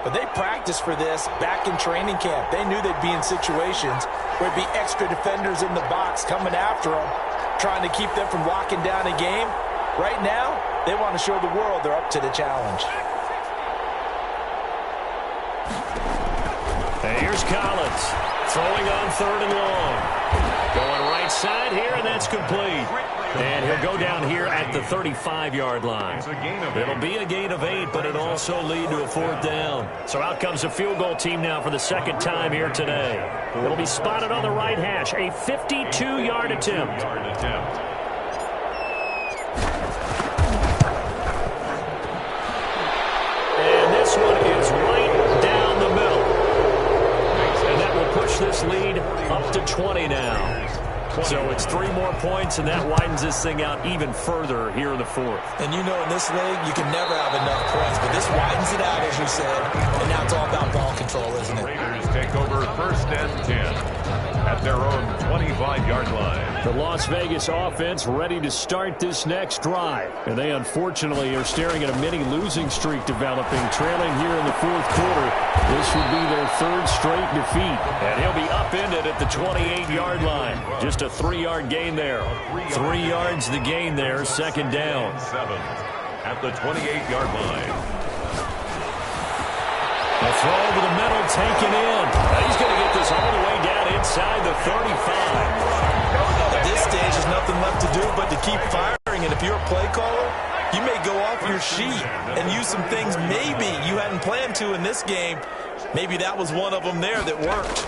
but they practiced for this back in training camp. They knew they'd be in situations where it'd be extra defenders in the box coming after them, trying to keep them from locking down a game. Right now, they want to show the world they're up to the challenge. And here's Collins, throwing on 3rd and long. Going right side here, and that's complete. And he'll go down here at the 35-yard line. It'll be a gain of 8, but it'll also lead to a 4th down. So out comes a field goal team now for the 2nd time here today. It'll be spotted on the right hash, a 52-yard attempt. And this one is right down the middle. And that will push this lead up to 20 now. So it's 3 more points, and that widens this thing out even further here in the 4th. And you know in this league, you can never have enough points, but this widens it out, as you said, and now it's all about ball control, isn't it? Raiders take over 1st and 10 at their own 25-yard line. The Las Vegas offense ready to start this next drive. And they unfortunately are staring at a mini losing streak developing, trailing here in the 4th quarter. This would be their 3rd straight defeat. And he'll be upended at the 28-yard line. Just a 3-yard gain there. 3 yards the gain there, 2nd down. 7 at the 28-yard line. A throw over the middle, taken in. He's going to get this all the way down inside the 35. At this stage, there's nothing left to do but to keep firing. And if you're a play caller, you may go off your sheet and use some things maybe you hadn't planned to in this game. Maybe that was one of them there that worked.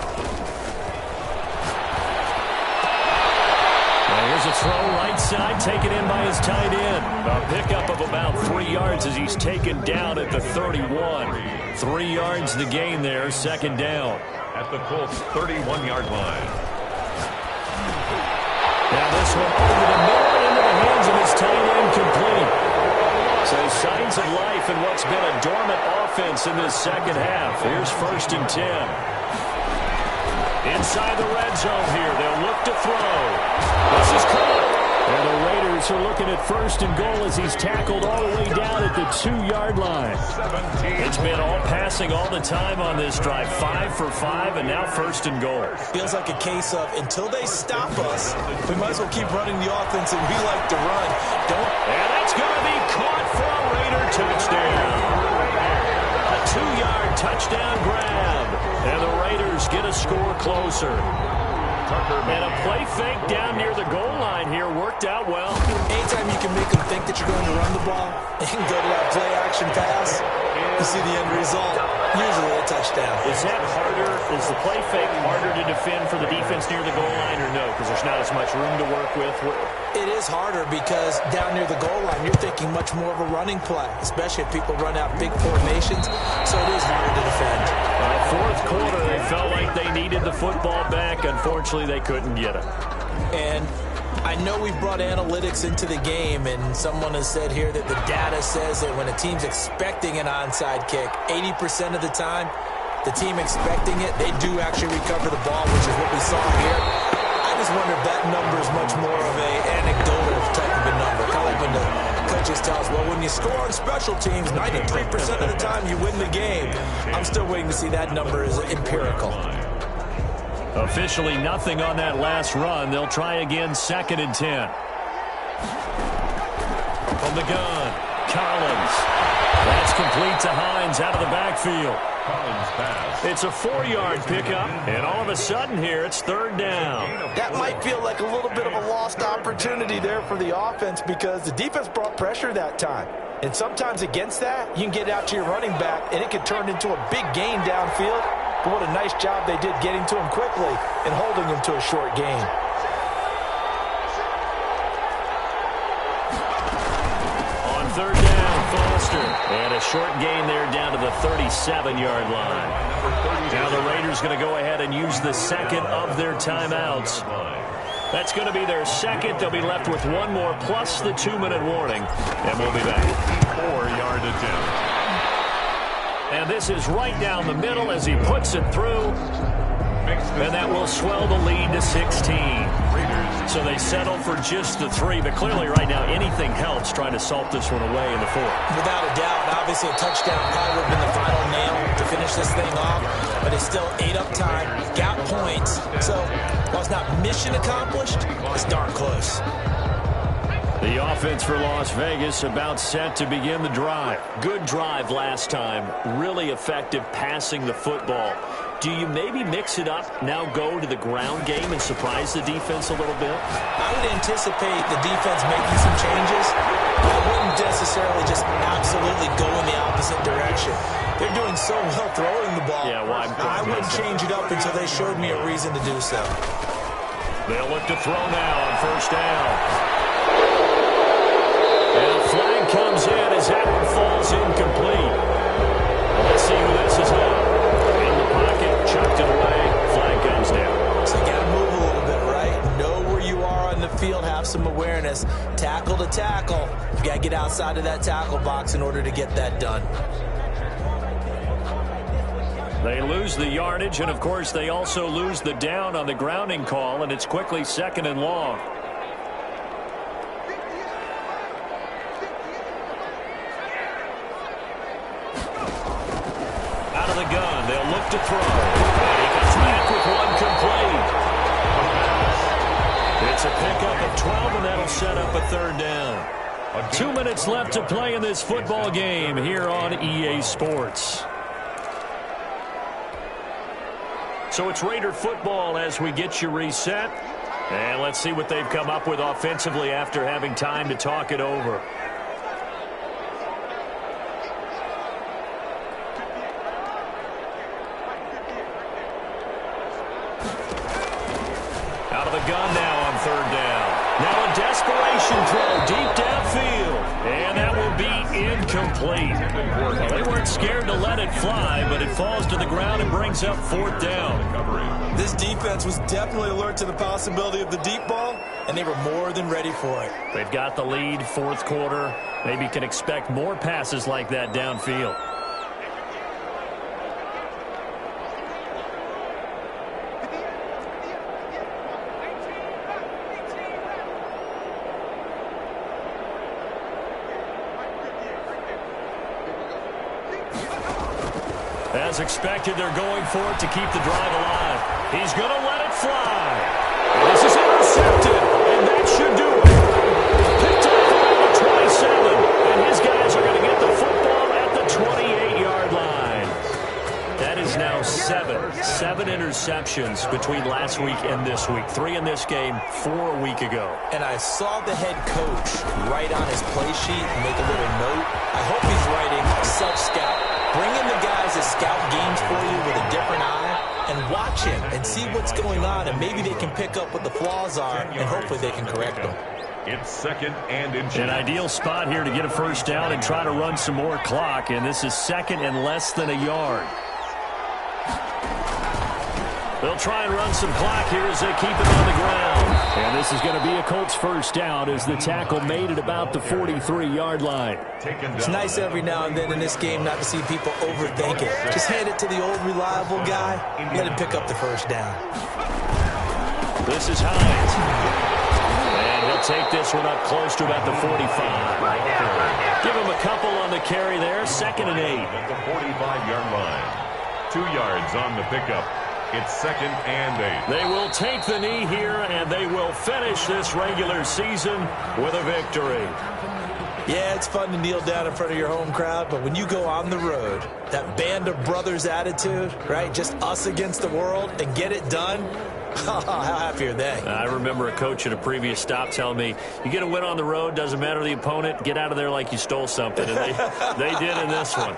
Here's a throw right side, taken in by his tight end. A pickup of about 3 yards as he's taken down at the 31. 3 yards the gain there, 2nd down. At the Colts 31-yard line. Now this one over the middle into the hands of his tight end, complete. So signs of life in what's been a dormant offense in this 2nd half. Here's 1st and 10. Inside the red zone here, they'll look to throw. This is caught. And the Raiders are looking at 1st and goal as he's tackled all the way down at the 2-yard line. It's been all passing all the time on this drive. 5 for 5, and now 1st and goal. Feels like a case of until they stop us, we might as well keep running the offense that we like to run. And that's going to be caught for a Raider touchdown. A 2-yard touchdown grab. And the Raiders get a score closer. And a play fake down near the goal line here worked out well. Anytime you can make them think that you're going to run the ball and go to that play-action pass, you see the end result. Usually a touchdown. Is that harder? Is the play fake harder to defend for the defense near the goal line or no? Because there's not as much room to work with. It is harder because down near the goal line, you're thinking much more of a running play, especially if people run out big formations. So it is harder to defend. Fourth quarter, they felt like they needed the football back. Unfortunately, they couldn't get it. And I know we've brought analytics into the game, and someone has said here that the data says that when a team's expecting an onside kick, 80% of the time, the team expecting it, they do actually recover the ball, which is what we saw here. I just wonder if that number is much more of an anecdotal type of a number. Kind of like when the coaches tell us, well, when you score on special teams, 93% of the time you win the game. I'm still waiting to see that number is empirical. Officially nothing on that last run. They'll try again, 2nd and 10. From the gun, Collins. That's complete to Hines out of the backfield. It's a 4-yard pickup, and all of a sudden here, it's 3rd down. That might feel like a little bit of a lost opportunity there for the offense because the defense brought pressure that time. And sometimes against that, you can get out to your running back, and it can turn into a big gain downfield. But what a nice job they did getting to him quickly and holding him to a short gain. On 3rd down, Foster. And a short gain there down to the 37-yard line. Now the Raiders going to go ahead and use the 2nd of their timeouts. That's going to be their 2nd. They'll be left with 1 more plus the 2-minute warning. And we'll be back. 4-yard attempt. And this is right down the middle as he puts it through. And that will swell the lead to 16. So they settle for just the 3. But clearly right now anything helps trying to salt this one away in the 4th. Without a doubt, obviously a touchdown probably would have been the final nail to finish this thing off. But it's still 8 up time, got points. So while it's not mission accomplished, it's darn close. The offense for Las Vegas about set to begin the drive. Good drive last time. Really effective passing the football. Do you maybe mix it up, now go to the ground game and surprise the defense a little bit? I would anticipate the defense making some changes. I wouldn't necessarily just absolutely go in the opposite direction. They're doing so well throwing the ball. Yeah, well, I wouldn't change it up until they showed me a reason to do so. They'll look to throw now on 1st down. And a flag comes in as that one falls incomplete. Let's see who this is on. In the pocket, chucked it away. Flag comes down. So you got to move a little bit, right? Know where you are on the field, have some awareness. Tackle to tackle. You got to get outside of that tackle box in order to get that done. They lose the yardage, and of course they also lose the down on the grounding call, and it's quickly 2nd and long. Out of the gun, they'll look to throw. And he comes back with one complete. It's a pickup of 12, and that'll set up a 3rd down. 2 minutes left to play in this football game here on EA Sports. So it's Raider football as we get you reset. And let's see what they've come up with offensively after having time to talk it over. Out of the gun now on 3rd down. Now a desperation throw deep downfield. And that will be incomplete. Well, they weren't scared to let it fly, but it falls to the ground and brings up 4th down. This defense was definitely alert to the possibility of the deep ball, and they were more than ready for it. They've got the lead, 4th quarter. Maybe can expect more passes like that downfield. As expected, they're going for it to keep the drive alive. He's going to let it fly. And this is intercepted, and that should do it. Picked up around the 27, and his guys are going to get the football at the 28-yard line. That is now 7 interceptions between last week and this week. 3 in this game, 4 a week ago. And I saw the head coach write on his play sheet and make a little note. I hope he's writing self-scout. Bring in the guys guys that scout games for you with a different eye and watch him and see what's going on, and maybe they can pick up what the flaws are, and hopefully they can correct them. It's second and An ideal spot here to get a first down and try to run some more clock, and this is second and less than a yard. They'll try and run some clock here as they keep it on the ground. And this is going to be a Colts first down as the tackle made at about the 43-yard line. It's nice every now and then in this game not to see people overthink it. Just hand it to the old reliable guy, let him pick up the first down. This is Hines. And he'll take this one up close to about the 45. Give him a couple on the carry there, 2nd and 8. At the 45-yard line. 2 yards on the pickup. It's 2nd and 8. They will take the knee here, and they will finish this regular season with a victory. Yeah, it's fun to kneel down in front of your home crowd, but when you go on the road, that band of brothers attitude, right, just us against the world, and get it done, how happy are they? I remember a coach at a previous stop telling me, you get a win on the road, doesn't matter the opponent, get out of there like you stole something. And they did in this one.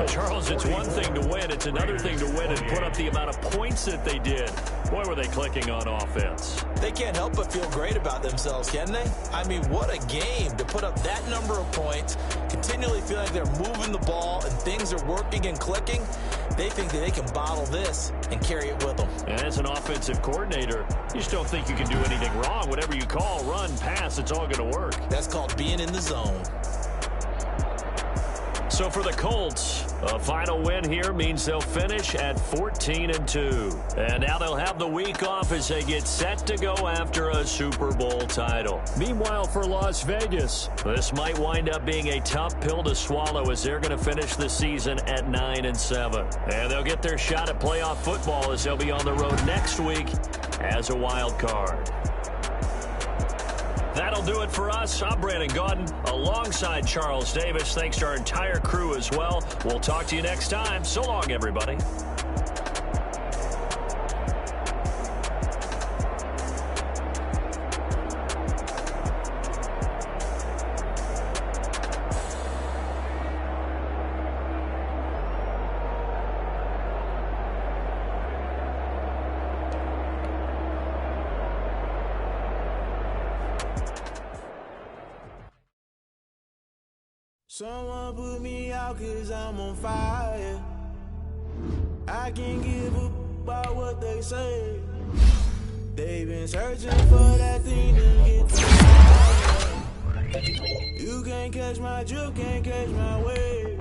Charles, it's one thing to win. It's another thing to win and put up the amount of points that they did. Boy, were they clicking on offense. They can't help but feel great about themselves, can they? I mean, what a game to put up that number of points, continually feel like they're moving the ball and things are working and clicking. They think that they can bottle this and carry it with them. And as an offensive coordinator, you just don't think you can do anything wrong. Whatever you call, run, pass, it's all going to work. That's called being in the zone. So for the Colts, a final win here means they'll finish at 14-2. And now they'll have the week off as they get set to go after a Super Bowl title. Meanwhile, for Las Vegas, this might wind up being a tough pill to swallow as they're going to finish the season at 9-7. And they'll get their shot at playoff football as they'll be on the road next week as a wild card. That'll do it for us. I'm Brandon Gaudin alongside Charles Davis. Thanks to our entire crew as well. We'll talk to you next time. So long, everybody. Someone put me out 'cause I'm on fire. I can't give up about what they say. They've been searching for that thing to get to fire. You can't catch my drift, can't catch my wave.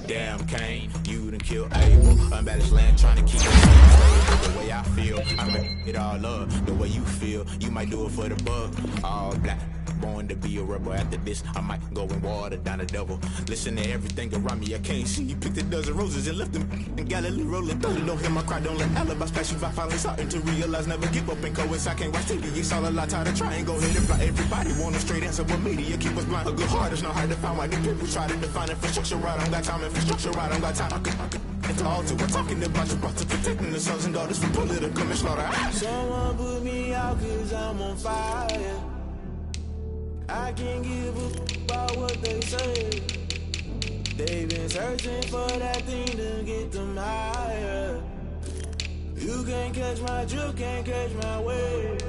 Damn Kane, you done killed Abel. Unbalanced land trying to keep it stable. The way I feel, I make it all up. The way you feel, you might do it for the bug. All black. Born to be a rebel. After this, I might go and water down the devil. Listen to everything around me, I can't see. You picked a dozen roses and left them in Galilee rolling through. Don't hear my cry, don't let alibis pass you by. Finally starting to realize, never give up and coincide. Can't watch TV, it's all a lot. Tired of trying, go ahead and fly. Everybody want a straight answer, but media keep us blind. A good heart is not hard to find. Why the people try to define infrastructure right? I don't got time, infrastructure right? I don't got time. I could it's all to we're talking about you, brought to protecting the sons and daughters from political manslaughter. Someone put me out 'cause I'm on fire. I can't give up about what they say. They've been searching for that thing to get them higher. You can't catch my drift, can't catch my wave.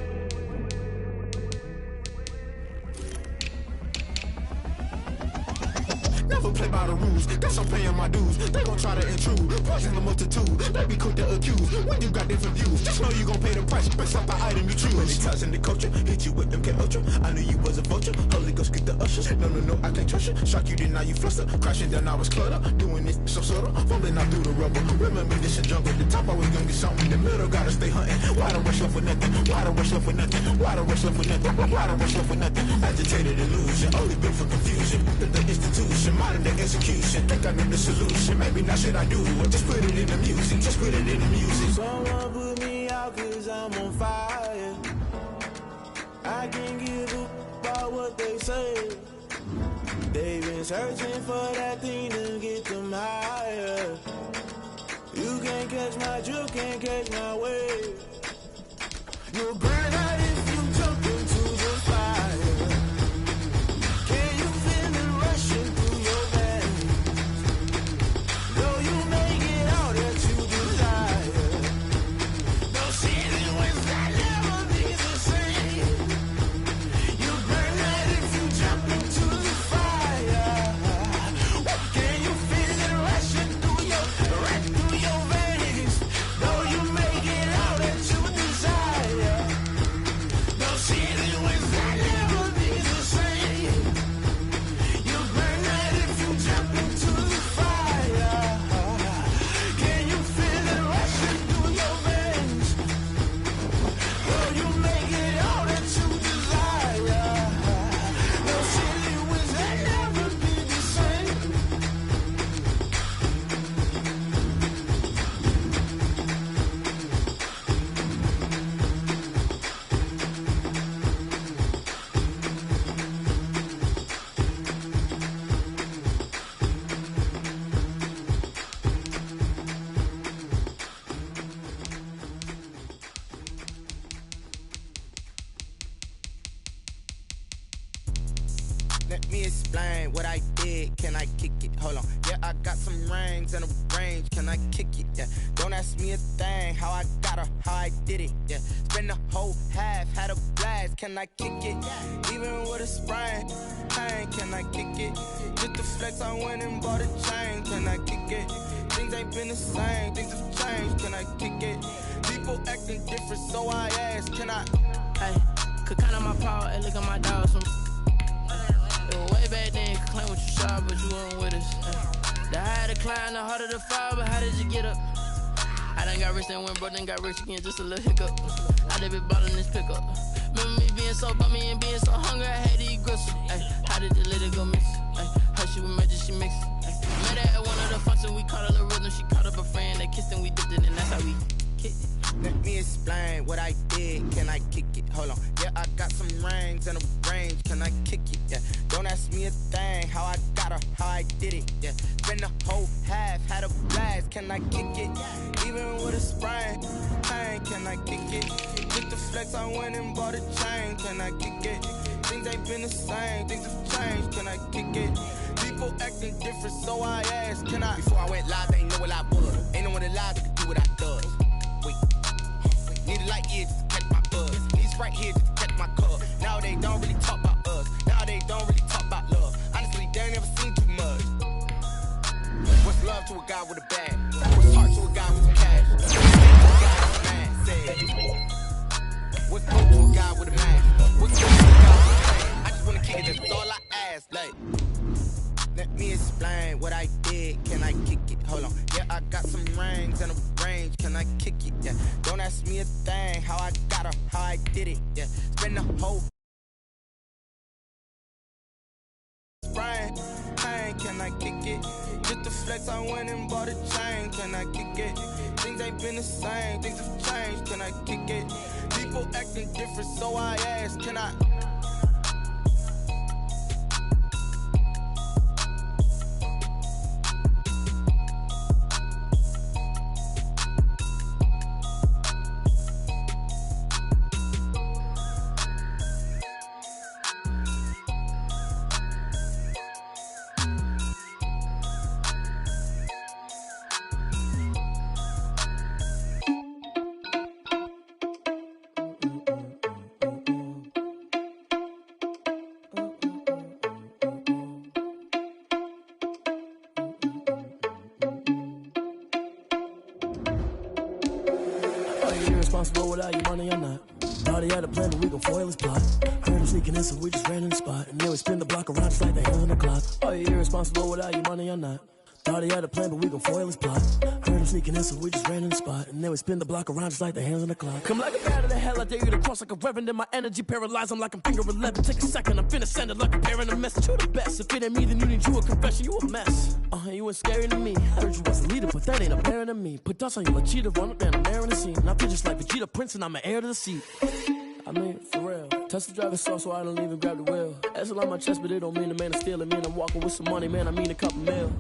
Never play by the rules, guess I'm paying my dues. They gon' try to intrude, poison the multitude. They be quick to accuse, when you got different views. Just know you gon' pay the price, based off the item you choose. Many times in the culture, hit you with them get ultra. I knew you was a vulture, Holy Ghost get the ushers. No, I can't trust you. Shock you, then now you fluster. Crashing down, I was cluttered. Doing this so subtle, fumbling out through the rubble. Remember this a jungle, the top always gonna get something. In the middle, gotta stay hunting. Why the rush left with nothing? Why the rush left with nothing? Why the rush left with nothing? Why the rush left with nothing? Agitated illusion, only built for confusion. The institution, modern day execution. Think I know the solution. Maybe not should I do it? Just put it in the music. Just put it in the music. Someone put me out 'cause I'm on fire. I can't give up about what they say. They've been searching for that thing to get them higher. You can't catch my drift, can't catch my wave. You'll burn out if you jump into the fire. explain what I did. Can I kick it? Hold on. Yeah, I got some rings and a range. Can I kick it? Yeah. Don't ask me a thing. How I got her, how I did it. Yeah. Spend the whole half, had a blast. Can I kick it? Even with a sprain. Pain, can I kick it? Just the flex, I went and bought a chain. Can I kick it? Things ain't been the same. Things have changed. Can I kick it? People acting different, so I ask. Can I? Hey, could count on my power and look at my dogs from. Way back then, could claim what you saw, but you weren't with us. The higher the climb, the harder the fall, but how did you get up? I done got rich, then went broke, then got rich again, just a little hiccup. I done been bottling this pickup. Remember me being so bummy and being so hungry, I had to eat gristle. Ay, how did the little go miss? Ay, her she was magic, she mixed. Met her at one of the functions, we caught a little rhythm, she caught up a friend, they kissed and we dipped it, and that's how we kicked it. Let me explain what I did. Can I kick it? Hold on. Yeah, I got some rings and a range. Can I kick it? Yeah. Don't ask me a thing. How I got her, how I did it. Yeah. Spend the whole half, had a blast. Can I kick it? Even with a sprain. Pain, can I kick it? Just the flex, I went and bought a chain. Can I kick it? Things ain't been the same. Things have changed. Can I kick it? People acting different, so I asked. Can I? Before I went live, they ain't know what I was. Ain't no one alive that could do what I does. Need a light here just to catch my buzz. Need Sprite here just to catch my cup. Now they don't really talk about us. Now they don't really talk about love. Honestly, they ain't never seen too much. What's love to a guy with a bag? What's heart to a guy with some cash? What's a guy with a man? Say. What's good to a guy with a man? What's good to a guy with a man? I just wanna kick it, that's all I ask. Like, let me explain what I did. Can I kick it? Hold on. Yeah, I got some rings and a range. Can I kick it? Yeah. Don't ask me a thing. How I got her, how I did it. Yeah. Spend the whole sprain. Pain, can I kick it? Just the flex, I went and bought a chain. Can I kick it? Things ain't been the same. Things have changed. Can I kick it? People acting different, so I ask. Can I? Irresponsible without your money or not. Thought he had a plan, but we gon' foil his plot. Heard him sneaking in, so we just ran in the spot. And then we spin the block around just like the hands on the clock. Are you irresponsible without your money or not? Thought he had a plan, but we gon' foil his plot. Heard him sneaking in, so we just ran in the spot. And then we spin the block around just like the hands on the clock. Come like a bat of the hell, I dare you to cross like a reverend. And my energy paralyzed, I'm like I'm finger 11. Take a second, I'm finna send it like a parent a message. You the best, if it ain't me, then you need you a confession. You a mess. You ain't scary to me. Heard you was a leader, but that ain't apparent to me. Put dust on you like cheetah, run up and I'm airing the scene. And I feel just like Vegeta Prince and I'm an heir to the seat. I mean, for real. Touch the driver's soft, so I don't even grab the wheel. That's on my chest, but it don't mean the man is stealing. Man, I'm walking with some money, man, I mean a couple mil.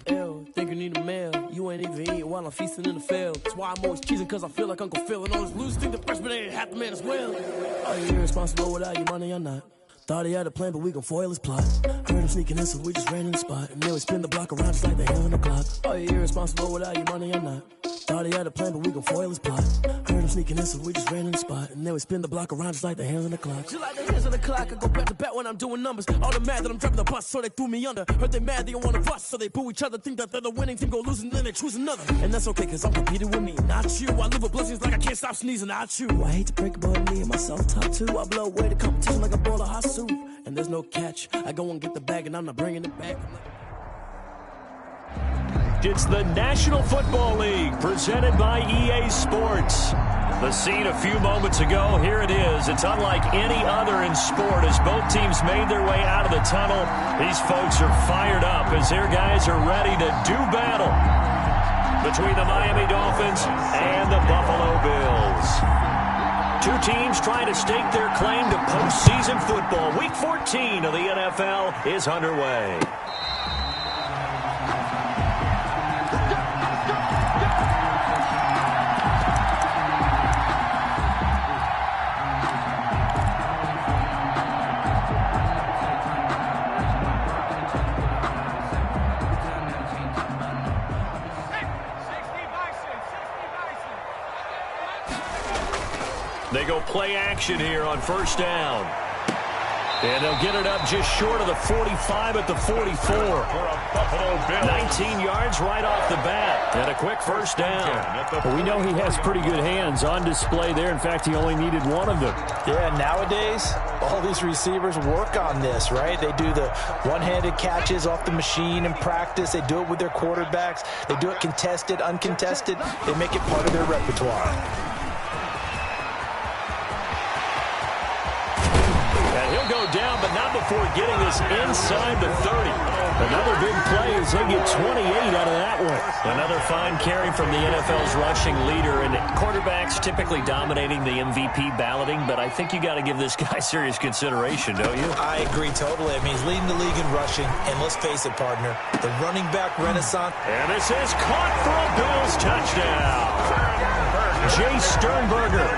Ew, think you need a meal. You ain't even eating while I'm feasting in the field. That's why I'm always cheesing, cause I feel like Uncle Phil. And all this loose think the freshman ain't half the man as well. Are you irresponsible without your money or not? Thought he had a plan, but we gon' foil his plot. Heard him sneaking in, so we just ran in the spot. And then we spin the block around just like the hands on the clock. Are you irresponsible without your money or not? Thought he had a plan, but we gon' foil his plot. Heard him sneaking in, so we just ran in the spot. And then we spin the block around just like the hands on the clock. Just like the hands on the clock, I go back to back when I'm doing numbers. All the mad that I'm dropping the bus, so they threw me under. Heard they mad, they don't wanna bust, so they boo each other. Think that they're the winning team, go losing, then they choose another. And that's okay, cause I'm competing with me, not you. I live with blessings like I can't stop sneezing, not you. I hate to break it, but me and myself top two. I blow away the competition like a bowl of hot soup. And there's no catch. I go and get the bag and I'm not bringing it back. It's the National Football League presented by EA Sports. The scene a few moments ago, here it is. It's unlike any other in sport as both teams made their way out of the tunnel. These folks are fired up as their guys are ready to do battle between the Miami Dolphins and the Buffalo Bills. Two teams trying to stake their claim to postseason football. Week 14 of the NFL is underway. They go play action here on first down. And they'll get it up just short of the 45 at the 44. 19 yards right off the bat. And a quick first down. Well, we know he has pretty good hands on display there. In fact, he only needed one of them. Yeah, nowadays, all these receivers work on this, right? They do the one-handed catches off the machine in practice. They do it with their quarterbacks. They do it contested, uncontested. They make it part of their repertoire. He'll go down, but not before getting this inside the 30. Another big play as they get 28 out of that one. Another fine carry from the NFL's rushing leader, and quarterbacks typically dominating the MVP balloting, but I think you got to give this guy serious consideration, don't you? I agree totally. I mean, he's leading the league in rushing, and let's face it, partner, the running back renaissance. And this is caught for a Bills touchdown. Jay Sternberger,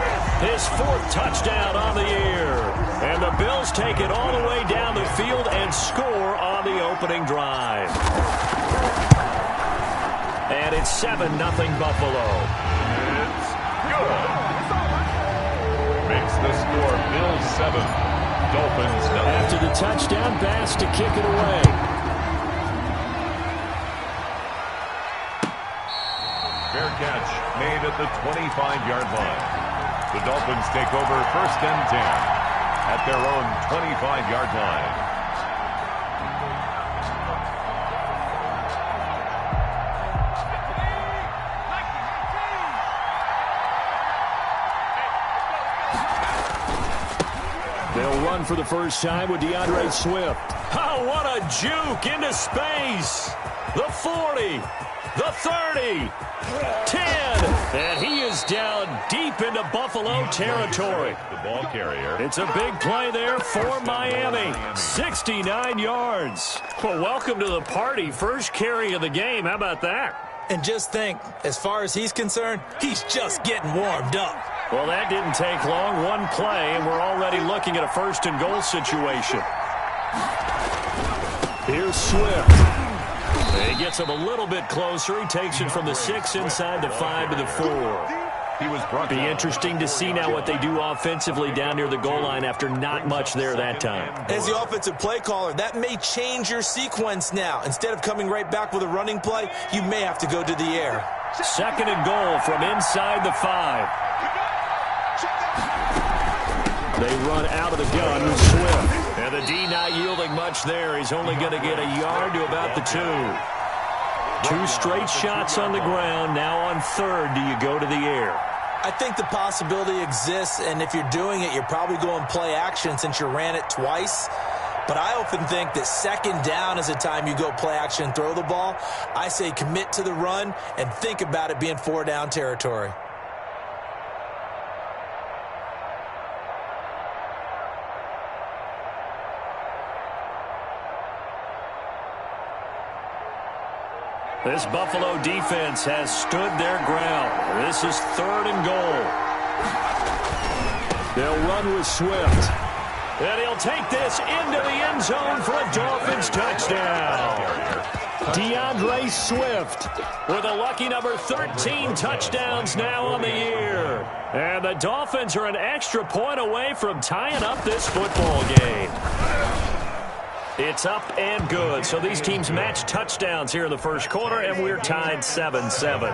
his 4th touchdown on the year. And the Bills take it all the way down the field and score on the opening drive. And it's 7-0 Buffalo. It's good. Makes the score Bills 7, Dolphins 0. After the touchdown pass to kick it away. Fair catch made at the 25-yard line. The Dolphins take over first and 10 at their own 25-yard line. They'll run for the first time with DeAndre Swift. Oh, what a juke into space. The 40, the 30, 10, and he is down deep into Buffalo territory. The ball carrier. It's a big play there for Miami. 69 yards. Well, welcome to the party. First carry of the game. How about that? And just think, as far as he's concerned, he's just getting warmed up. Well, that didn't take long. One play, and we're already looking at a first and goal situation. Here's Swift. He gets him a little bit closer. He takes it from the 6 inside the 5 to the 4. He was brought Be interesting to see now what they do offensively down near the goal line after not much there that time. As the offensive play caller, that may change your sequence now. Instead of coming right back with a running play, you may have to go to the air. 2nd and goal from inside the 5. They run out of the gun with Swift. And the D not yielding much there. He's only going to get a yard to about the 2. 2 straight shots on the ground. Now on 3rd, do you go to the air? I think the possibility exists, and if you're doing it, you're probably going play action since you ran it twice. But I often think that 2nd down is the time you go play action and throw the ball. I say commit to the run and think about it being 4-down territory. This Buffalo defense has stood their ground. This is 3rd and goal. They'll run with Swift. And he'll take this into the end zone for a Dolphins touchdown. DeAndre Swift with a lucky number 13 touchdowns now on the year. And the Dolphins are an extra point away from tying up this football game. It's up and good. So these teams match touchdowns here in the first quarter, and we're tied 7-7.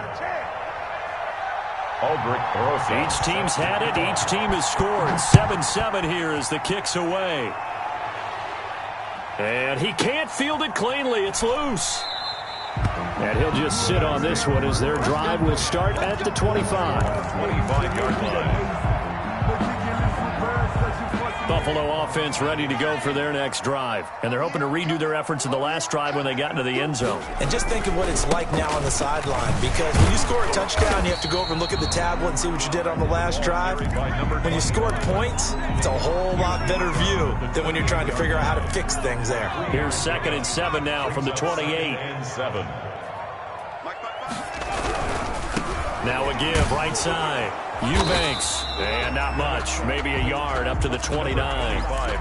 Each team's had it. Each team has scored. 7-7 here as the kick's away. And he can't field it cleanly. It's loose. And he'll just sit on this one as their drive will start at the 25. 25-yard line. Buffalo offense ready to go for their next drive. And they're hoping to redo their efforts in the last drive when they got into the end zone. And just think of what it's like now on the sideline, because when you score a touchdown, you have to go over and look at the tablet and see what you did on the last drive. When you score points, it's a whole lot better view than when you're trying to figure out how to fix things there. Here's 2nd and 7 now from the 28. Now a give right side. Eubanks. And not much. Maybe a yard up to the 29.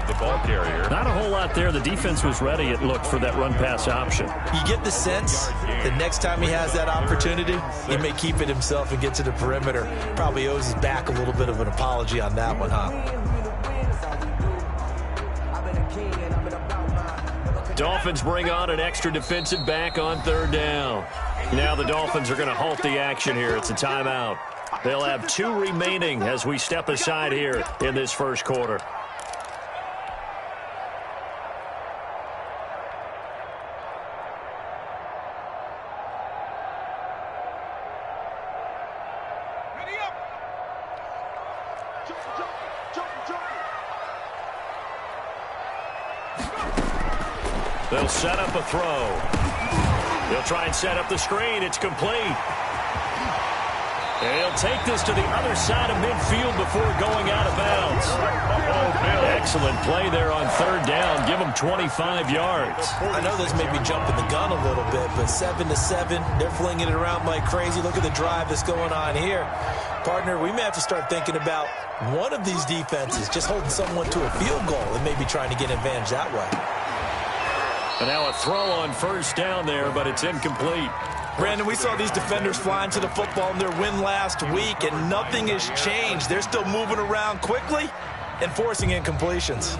The ball carrier. Not a whole lot there. The defense was ready, it looked, for that run-pass option. You get the sense the next time he has that opportunity, he may keep it himself and get to the perimeter. Probably owes his back a little bit of an apology on that one, huh? Dolphins bring on an extra defensive back on third down. Now the Dolphins are going to halt the action here. It's a timeout. They'll have 2 remaining as we step aside here in this first quarter. They'll set up a throw. They'll try and set up the screen. It's complete. And he'll take this to the other side of midfield before going out of bounds. Excellent play there on third down. Give them 25 yards. I know this may be jumping the gun a little bit, but 7-7, they're flinging it around like crazy. Look at the drive that's going on here. Partner, we may have to start thinking about one of these defenses just holding someone to a field goal and maybe trying to get an advantage that way. And now a throw on first down there, but it's incomplete. Brandon, we saw these defenders flying to the football in their win last week, and nothing has changed. They're still moving around quickly and forcing incompletions.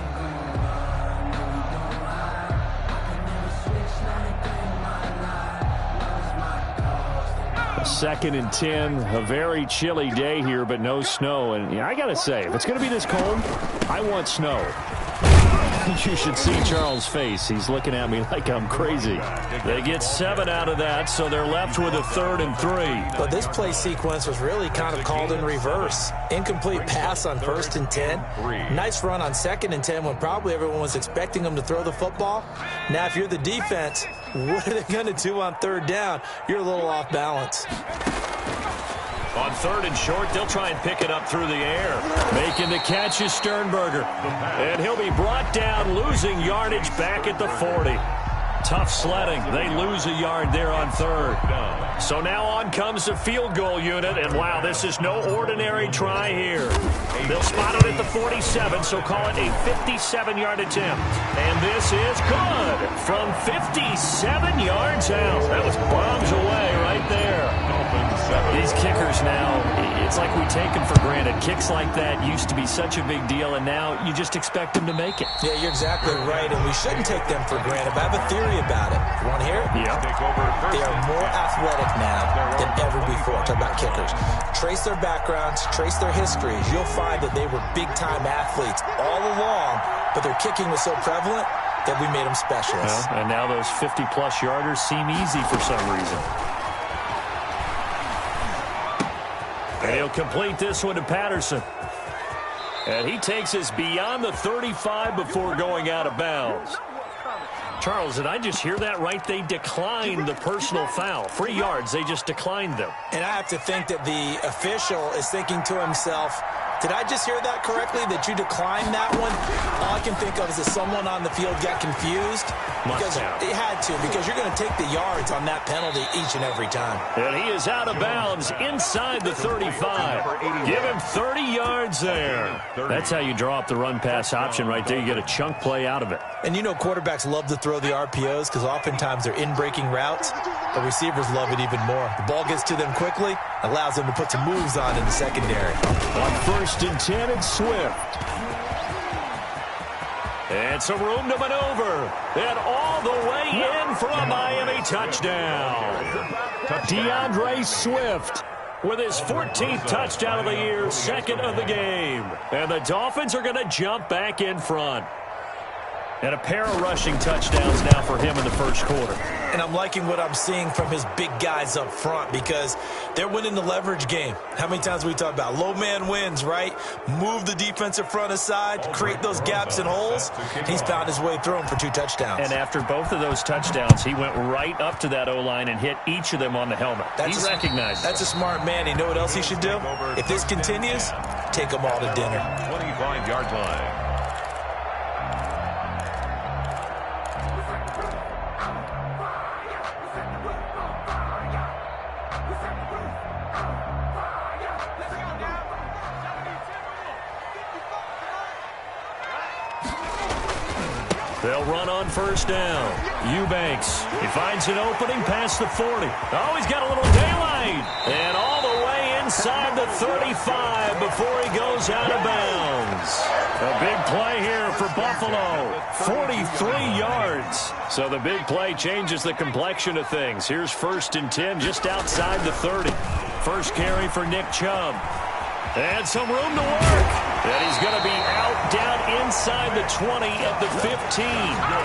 Second and 10, a very chilly day here, but no snow. And I got to say, if it's going to be this cold, I want snow. You should see Charles' face. He's looking at me like I'm crazy. They get 7 out of that, so they're left with a 3rd and 3. But this play sequence was really kind of called in reverse. Incomplete pass on 1st and 10. Nice run on 2nd and 10 when probably everyone was expecting them to throw the football. Now, if you're the defense, what are they going to do on 3rd down? You're a little off balance. On 3rd and short, they'll try and pick it up through the air. Making the catch is Sternberger. And he'll be brought down, losing yardage back at the 40. Tough sledding. They lose a yard there on 3rd. So now on comes the field goal unit. And, wow, this is no ordinary try here. They'll spot it at the 47, so call it a 57-yard attempt. And this is good from 57 yards out. That was bombs away right there. These kickers now, it's like we take them for granted. Kicks like that used to be such a big deal, and now you just expect them to make it. Yeah, you're exactly right, and we shouldn't take them for granted. But I have a theory about it. You want to hear it? Yeah. They are more athletic now than ever before. Talk about kickers. Trace their backgrounds, trace their histories. You'll find that they were big-time athletes all along, but their kicking was so prevalent that we made them specialists. And now those 50-plus yarders seem easy for some reason. And he'll complete this one to Patterson. And he takes us beyond the 35 before going out of bounds. Charles, did I just hear that right? They declined the personal foul. 3 yards, they just declined them. And I have to think that the official is thinking to himself, did I just hear that correctly, that you declined that one? All I can think of is that someone on the field got confused. Because it had to, because you're going to take the yards on that penalty each and every time. And he is out of bounds inside the 35. Give him 30 yards there. That's how you draw up the run-pass option right there. You get a chunk play out of it. And you know quarterbacks love to throw the RPOs because oftentimes they're in-breaking routes. The receivers love it even more. The ball gets to them quickly, allows them to put some moves on in the secondary. On 1st and 10, it's Swift. And some room to maneuver. And all the way in for a Miami touchdown. DeAndre Swift with his 14th touchdown of the year, 2nd of the game. And the Dolphins are going to jump back in front. And a pair of rushing touchdowns now for him in the first quarter. And I'm liking what I'm seeing from his big guys up front because they're winning the leverage game. How many times we talk about low man wins, right? Move the defensive front aside, create those gaps and holes. He's found his way through them for 2 touchdowns. And after both of those touchdowns, he went right up to that O-line and hit each of them on the helmet. He recognized That's a smart man. You know what else he should do? If this continues, take them all to dinner. 25-yard line. They'll run on first down. Eubanks, he finds an opening past the 40. Oh, he's got a little daylight. And all the way inside the 35 before he goes out of bounds. A big play here for Buffalo. 43 yards. So the big play changes the complexion of things. Here's 1st and 10 just outside the 30. First carry for Nick Chubb. And some room to work. And he's going to be out down inside the 20 at the 15.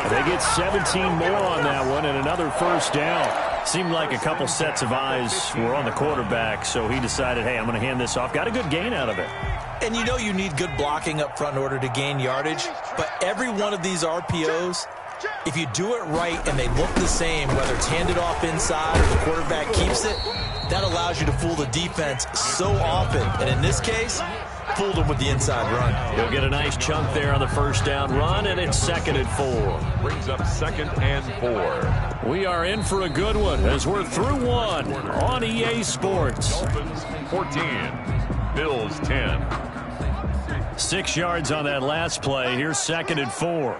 They get 17 more on that one and another first down. Seemed like a couple sets of eyes were on the quarterback, so he decided, hey, I'm going to hand this off. Got a good gain out of it. And you know you need good blocking up front in order to gain yardage, but every one of these RPOs, if you do it right and they look the same, whether it's handed off inside or the quarterback keeps it, that allows you to fool the defense so often. And in this case, fooled him with the inside run. He'll get a nice chunk there on the first down run, and it's 2nd and 4. Brings up 2nd and 4. We are in for a good one as we're through one on EA Sports. Dolphins 14, Bills 10. 6 yards on that last play. Here's 2nd and 4.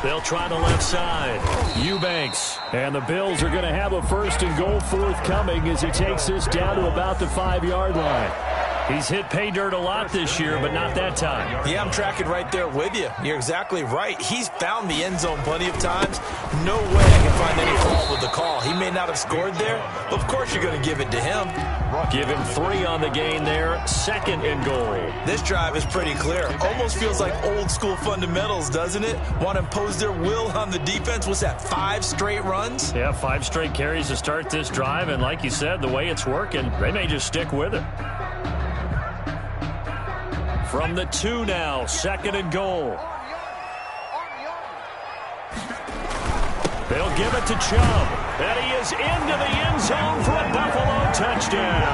They'll try the left side. Eubanks. And the Bills are going to have a 1st and goal forthcoming as he takes this down to about the 5-yard line. He's hit pay dirt a lot this year, but not that time. Yeah, I'm tracking right there with you. You're exactly right. He's found the end zone plenty of times. No way I can find any fault with the call. He may not have scored there, but of course you're going to give it to him. Give him 3 on the gain there. 2nd and goal. This drive is pretty clear. Almost feels like old school fundamentals, doesn't it? Want to impose their will on the defense. What's that, 5 straight runs? Yeah, 5 straight carries to start this drive, and like you said, the way it's working, they may just stick with it. From the 2 now, 2nd and goal. They'll give it to Chubb. And he is into the end zone for a Buffalo touchdown.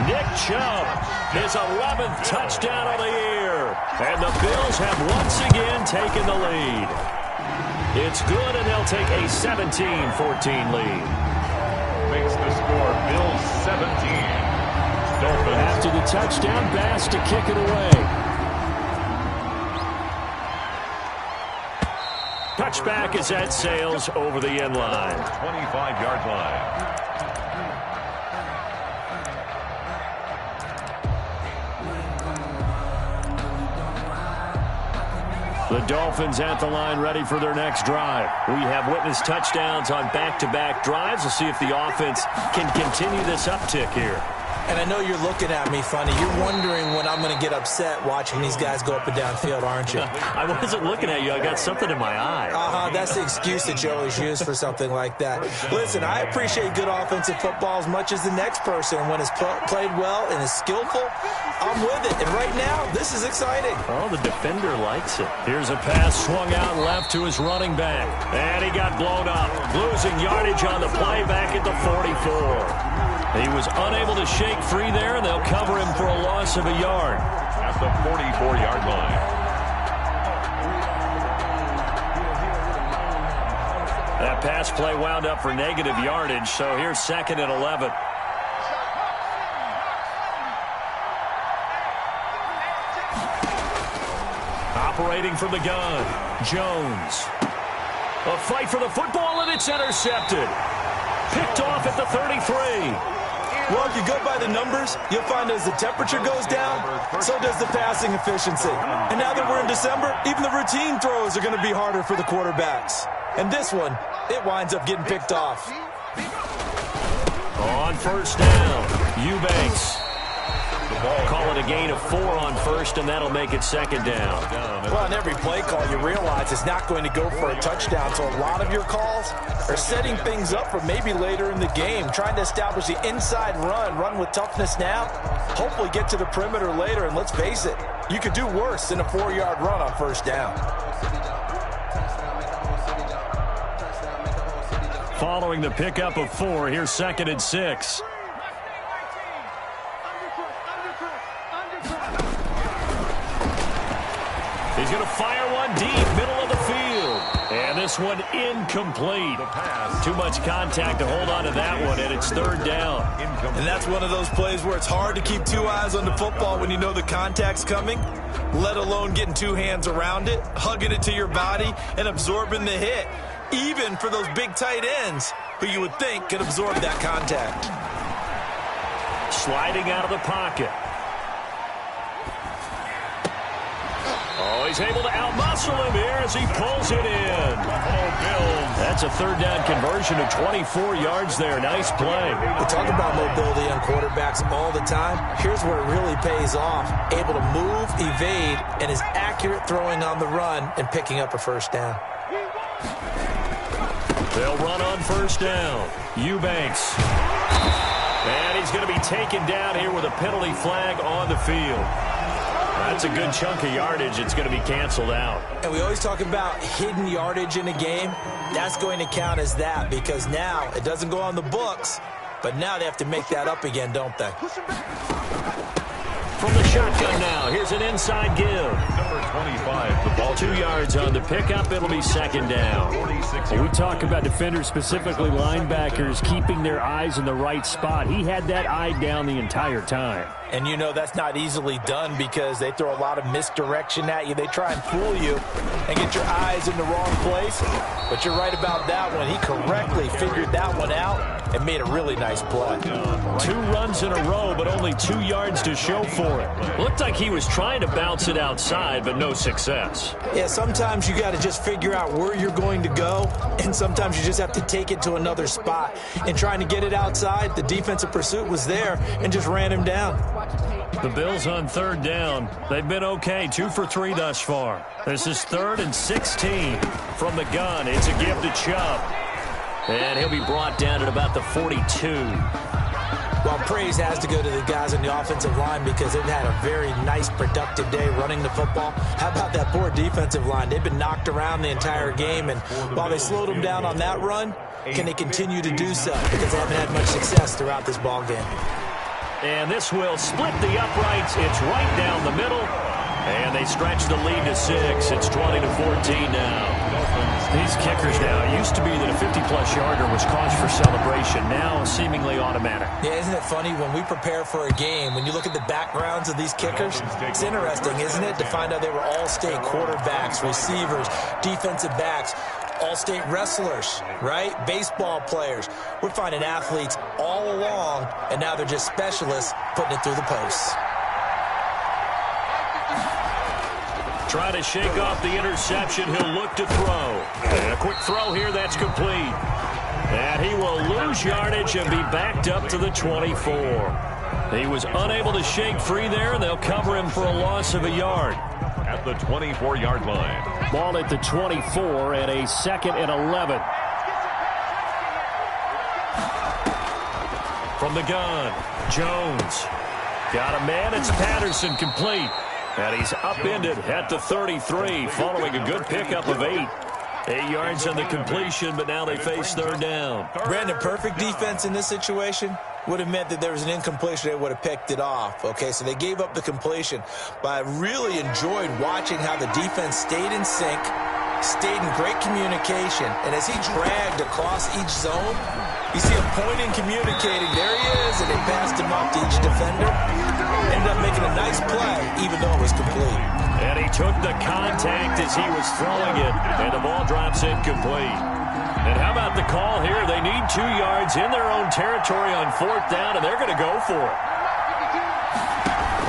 Nick Chubb, his 11th touchdown of the year. And the Bills have once again taken the lead. It's good, and they'll take a 17-14 lead. Makes the score Bills 17. Dolphins. After the touchdown, Bass to kick it away. Touchback as that sails over the end line. 25-yard line. The Dolphins at the line ready for their next drive. We have witnessed touchdowns on back-to-back drives. We'll see if the offense can continue this uptick here. And I know you're looking at me funny. You're wondering when I'm going to get upset watching these guys go up and down field, aren't you? I wasn't looking at you. I got something in my eye. That's the excuse that you always use for something like that. Listen, I appreciate good offensive football as much as the next person. When it's played well and is skillful, I'm with it. And right now, this is exciting. Oh, the defender likes it. Here's a pass swung out left to his running back. And he got blown up. Losing yardage on the play back at the 44. He was unable to shake free there, and they'll cover him for a loss of a yard. At the 44-yard line. That pass play wound up for negative yardage, so here's 2nd and 11. Operating from the gun, Jones. A fight for the football, and it's intercepted. Picked off at the 33. Well, if you go by the numbers, you'll find as the temperature goes down, so does the passing efficiency. And now that we're in December, even the routine throws are going to be harder for the quarterbacks. And this one, it winds up getting picked off. On first down, Eubanks. Call it a gain of 4 on first, and that'll make it 2nd down. Well, on every play call, you realize it's not going to go for a touchdown, so a lot of your calls are setting things up for maybe later in the game, trying to establish the inside run with toughness now, hopefully get to the perimeter later, and let's face it, you could do worse than a 4-yard run on first down. Following the pickup of 4, here's 2nd and 6. He's going to fire one deep, middle of the field. And this one incomplete. Too much contact to hold on to that one, and it's third down. And that's one of those plays where it's hard to keep two eyes on the football when you know the contact's coming, let alone getting two hands around it, hugging it to your body, and absorbing the hit, even for those big tight ends who you would think could absorb that contact. Sliding out of the pocket. Oh, he's able to outmuscle him here as he pulls it in. That's a third down conversion of 24 yards there. Nice play. We talk about mobility on quarterbacks all the time. Here's where it really pays off. Able to move, evade, and is accurate throwing on the run and picking up a first down. They'll run on first down. Eubanks. And he's going to be taken down here with a penalty flag on the field. That's a good chunk of yardage. It's going to be canceled out. And we always talk about hidden yardage in a game. That's going to count as that because now it doesn't go on the books, but now they have to make that up again, don't they? From the shotgun now, here's an inside give. Number 25, the ball. 2 yards on the pickup. It'll be second down. When we talk about defenders, specifically linebackers, keeping their eyes in the right spot. He had that eye down the entire time. And you know that's not easily done because they throw a lot of misdirection at you. They try and fool you and get your eyes in the wrong place. But you're right about that one. He correctly figured that one out and made a really nice play. 2 runs in a row, but only 2 yards to show for it. Looked like he was trying to bounce it outside, but no success. Yeah, sometimes you got to just figure out where you're going to go, and sometimes you just have to take it to another spot. And trying to get it outside, the defensive pursuit was there and just ran him down. The Bills on third down. They've been okay, 2 for 3 thus far. This is 3rd and 16 from the gun. It's a give to Chubb. And he'll be brought down at about the 42. Well, praise has to go to the guys on the offensive line because they've had a very nice, productive day running the football. How about that poor defensive line? They've been knocked around the entire game, and while they slowed them down on that run, can they continue to do so? Because they haven't had much success throughout this ball game. And this will split the uprights. It's right down the middle. And they stretch the lead to 6. It's 20-14 now. These kickers now, it used to be that a 50-plus yarder was cause for celebration. Now seemingly automatic. Yeah, isn't it funny when we prepare for a game, when you look at the backgrounds of these kickers, it's interesting, isn't it, to find out they were all-state quarterbacks, receivers, defensive backs, all-state wrestlers, right? Baseball players. We're finding athletes all along, and now they're just specialists putting it through the posts. Trying to shake off the interception. He'll look to throw. And a quick throw here. That's complete. And he will lose yardage and be backed up to the 24. He was unable to shake free there, and they'll cover him for a loss of a yard. At the 24-yard line. Ball at the 24 and a 2nd and 11. From the gun, Jones. Got a man. It's Patterson, complete. And he's upended at the 33 following a good pickup of 8. 8 yards on the completion, but now they face third down. Brandon, perfect defense in this situation would have meant that there was an incompletion. They would have picked it off. Okay, so they gave up the completion. But I really enjoyed watching how the defense stayed in sync, stayed in great communication. And as he dragged across each zone, you see him pointing, communicating. There he is, and they passed him off to each defender. Ended up making a nice play, even though it was complete. And he took the contact as he was throwing it, and the ball drops incomplete. And how about the call here? They need 2 yards in their own territory on 4th down, and they're going to go for it.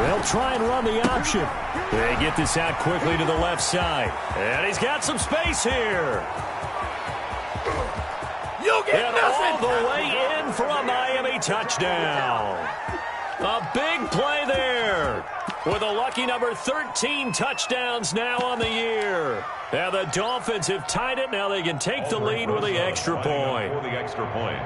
They'll try and run the option. They get this out quickly to the left side. And he's got some space here. You'll get and nothing. all the way in for a Miami touchdown. A big play there with a lucky number 13 touchdowns now on the year. And the Dolphins have tied it. Now they can take the lead with the extra point. For the extra point.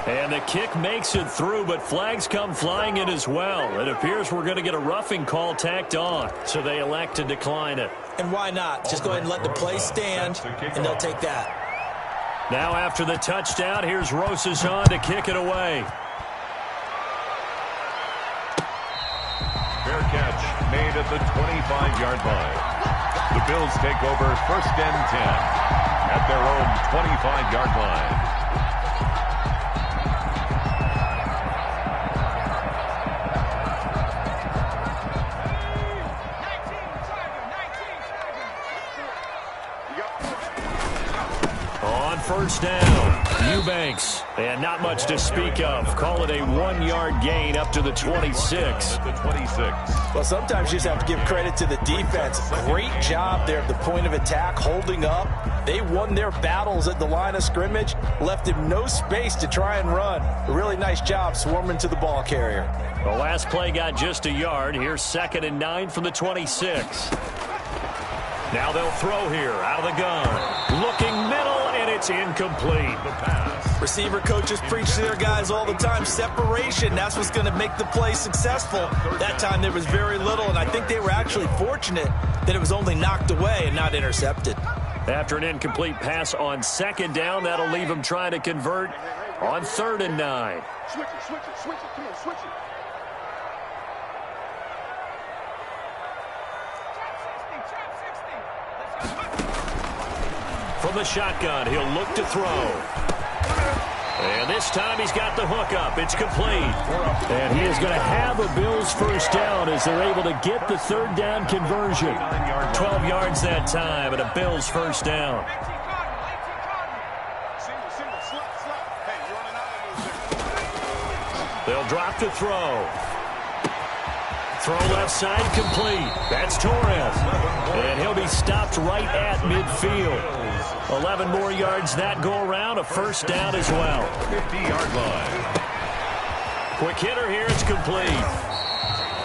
And the kick makes it through, but flags come flying in as well. It appears we're going to get a roughing call tacked on, so they elect to decline it. And why not? Just go ahead and let the play stand, and they'll take that. Now after the touchdown, here's Rosas on to kick it away. Fair made at the 25-yard line. The Bills take over 1st and 10 at their own 25-yard line. On 1st down, Eubanks. And not much to speak of. Call it a 1-yard gain up to the 26. At the 26. Well, sometimes you just have to give credit to the defense. Great job there at the point of attack, holding up. They won their battles at the line of scrimmage, left him no space to try and run. A really nice job swarming to the ball carrier. The last play got just a yard. Here's 2nd and 9 from the 26. Now they'll throw here out of the gun. Looking middle, and it's incomplete. The pass. Receiver coaches preach to their guys all the time. Separation, that's what's going to make the play successful. That time there was very little, and I think they were actually fortunate that it was only knocked away and not intercepted. After an incomplete pass on 2nd down, that'll leave them trying to convert on 3rd and 9. Switch it, come on, switch it. From the shotgun, he'll look to throw. And this time he's got the hook up. It's complete. And he is going to have a Bills 1st down as they're able to get the 3rd down conversion. 12 yards that time and a Bills 1st down. They'll drop to throw. Throw left side complete. That's Torres. And he'll be stopped right at midfield. 11 more yards that go around. A 1st down as well. 50-yard line. Quick hitter here. It's complete.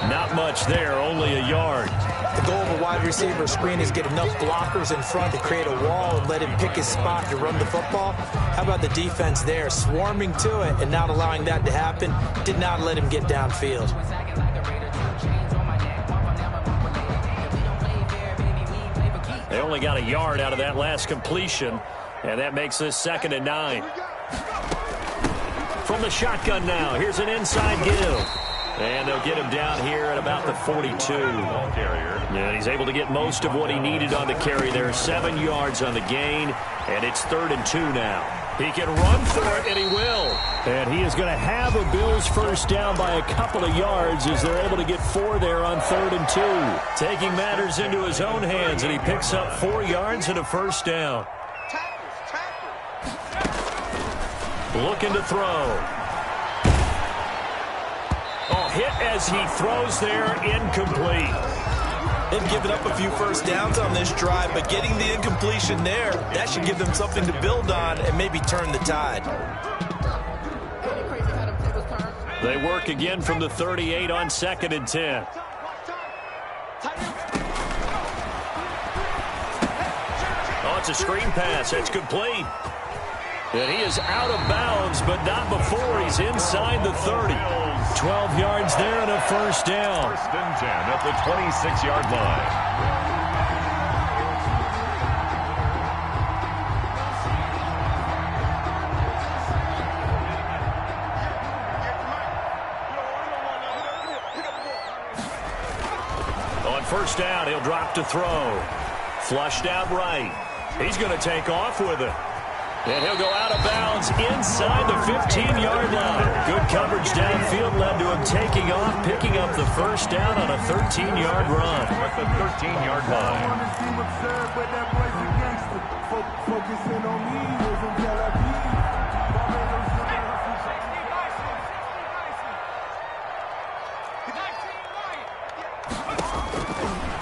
Not much there. Only a yard. The goal of a wide receiver screen is get enough blockers in front to create a wall and let him pick his spot to run the football. How about the defense there? Swarming to it and not allowing that to happen. Did not let him get downfield. They only got a yard out of that last completion, and that makes this 2nd and 9. From the shotgun now, here's an inside give. And they'll get him down here at about the 42. And he's able to get most of what he needed on the carry there. 7 yards on the gain, and it's 3rd and 2 now. He can run for it, and he will. And he is going to have a Bills 1st down by a couple of yards as they're able to get 4 there on 3rd and 2. Taking matters into his own hands, and he picks up 4 yards and a 1st down. Looking to throw. Oh, hit as he throws there, incomplete. They've given up a few 1st downs on this drive, but getting the incompletion there, that should give them something to build on and maybe turn the tide. They work again from the 38 on 2nd and 10. Oh, it's a screen pass. It's complete. And he is out of bounds, but not before he's inside the 30. 12 yards there and a 1st down. 1st and 10 at the 26-yard line. On 1st down, he'll drop to throw. Flushed out right. He's going to take off with it. And he'll go out of bounds inside the 15-yard line. Good coverage downfield led to him taking off, picking up the 1st down on a 13-yard run. At the 13-yard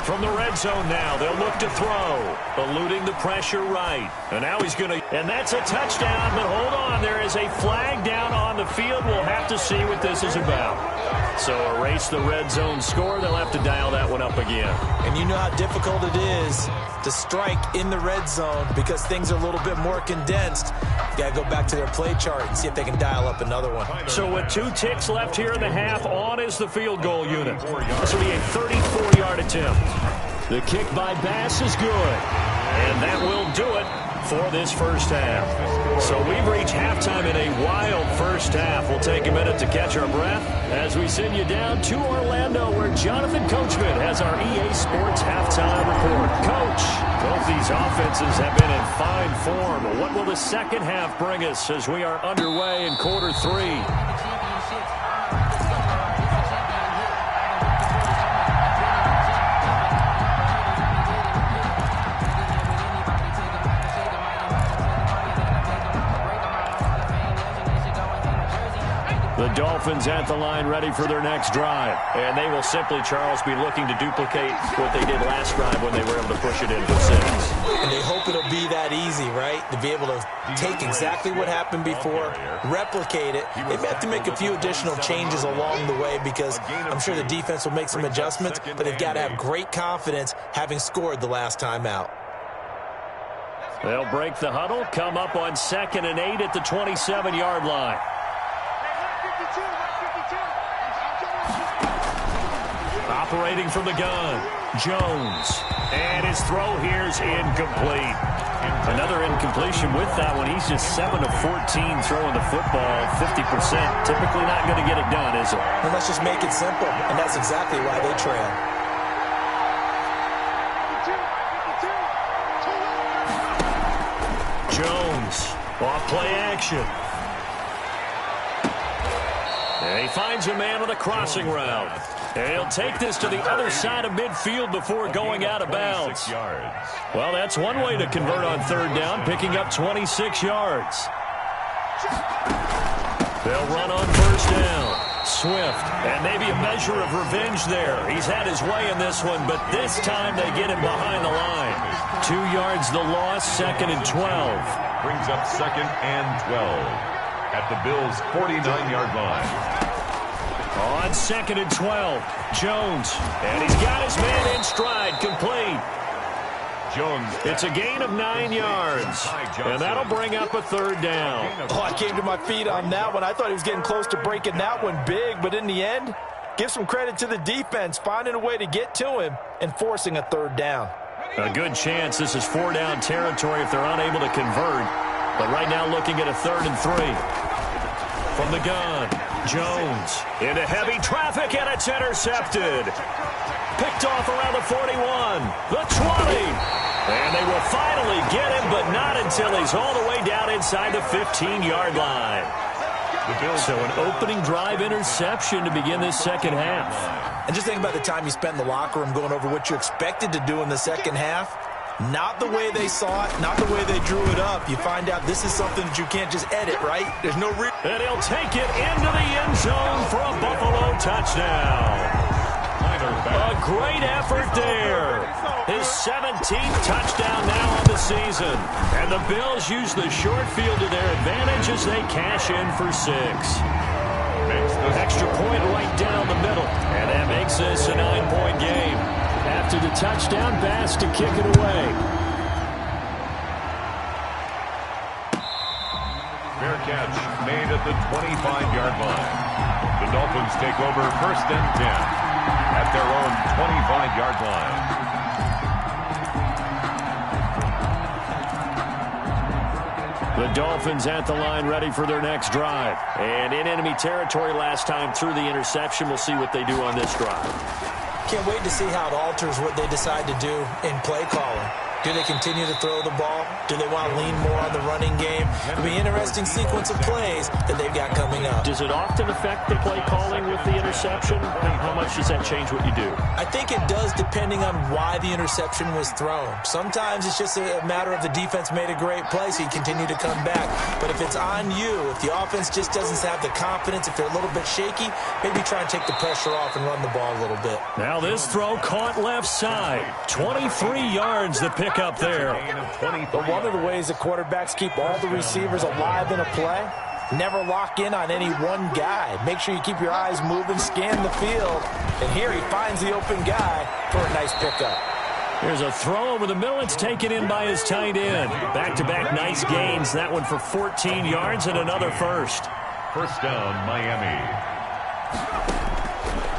From the red zone now, they'll look to throw. Eluding the pressure right. And now he's going to... And that's a touchdown, but hold on. There is a flag down on the field. We'll have to see what this is about. So erase the red zone score. They'll have to dial that one up again. And you know how difficult it is to strike in the red zone because things are a little bit more condensed. You got to go back to their play chart and see if they can dial up another one. So with 2 ticks left here in the half, on is the field goal unit. This will be a 34-yard attempt. The kick by Bass is good. And that will do it for this first half. So we've reached halftime in a wild first half. We'll take a minute to catch our breath as we send you down to Orlando, where Jonathan Coachman has our EA Sports halftime report. Coach, both these offenses have been in fine form. What will the second half bring us as we are underway in quarter 3? The Dolphins at the line, ready for their next drive. And they will simply, Charles, be looking to duplicate what they did last drive when they were able to push it in for 6. And they hope it'll be that easy, right? To be able to take exactly what happened before, replicate it. They may have to make a few additional changes along the way because I'm sure the defense will make some adjustments, but they've got to have great confidence having scored the last time out. They'll break the huddle, come up on 2nd and 8 at the 27-yard line. Operating from the gun, Jones. And his throw here's incomplete. Another incompletion with that one. He's just 7 of 14 throwing the football, 50%. Typically not going to get it done, is it? Well, let's just make it simple, and that's exactly why they trail. Jones, off play action. And he finds a man on a crossing route. And he'll take this to the other side of midfield before going out of bounds. Well, that's one way to convert on 3rd down, picking up 26 yards. They'll run on 1st down. Swift, and maybe a measure of revenge there. He's had his way in this one, but this time they get him behind the line. 2 yards the loss, 2nd and 12. Brings up 2nd and 12 at the Bills' 49-yard line. On 2nd and 12, Jones, and he's got his man in stride, complete. Jones. It's a gain of 9 yards, and that'll bring up a 3rd down. Oh, I came to my feet on that one. I thought he was getting close to breaking that one big, but in the end, give some credit to the defense, finding a way to get to him and forcing a 3rd down. A good chance this is 4-down territory if they're unable to convert, but right now looking at a 3rd and 3. From the gun, Jones into heavy traffic, and it's intercepted. Picked off around the 41, the 20. And they will finally get him, but not until he's all the way down inside the 15-yard line. So an opening drive interception to begin this second half. And just think about the time you spent in the locker room going over what you expected to do in the second half. Not the way they saw it, not the way they drew it up. You find out this is something that you can't just edit, right? There's no reason. And he'll take it into the end zone for a Buffalo touchdown. A great effort there. His 17th touchdown now on the season. And the Bills use the short field to their advantage as they cash in for 6. Extra point right down the middle. And that makes this a 9-point game. After the touchdown pass to kick it away. Fair catch made at the 25-yard line. The Dolphins take over 1st and 10 at their own 25-yard line. The Dolphins at the line, ready for their next drive. And in enemy territory last time through the interception. We'll see what they do on this drive. Can't wait to see how it alters what they decide to do in play calling. Do they continue to throw the ball? Do they want to lean more on the running game? It'll be an interesting sequence of plays that they've got coming up. Does it often affect the play calling with the interception? How much does that change what you do? I think it does depending on why the interception was thrown. Sometimes it's just a matter of the defense made a great play, so you continue to come back. But if it's on you, if the offense just doesn't have the confidence, if they're a little bit shaky, maybe try and take the pressure off and run the ball a little bit. Now this throw caught left side. 23 yards the pick up there. But one of the ways that quarterbacks keep all the receivers alive in a play, never lock in on any one guy. Make sure you keep your eyes moving, scan the field. And here he finds the open guy for a nice pickup. There's a throw over the middle. It's taken in by his tight end. Back-to-back nice gains. That one for 14 yards and another first. 1st down, Miami.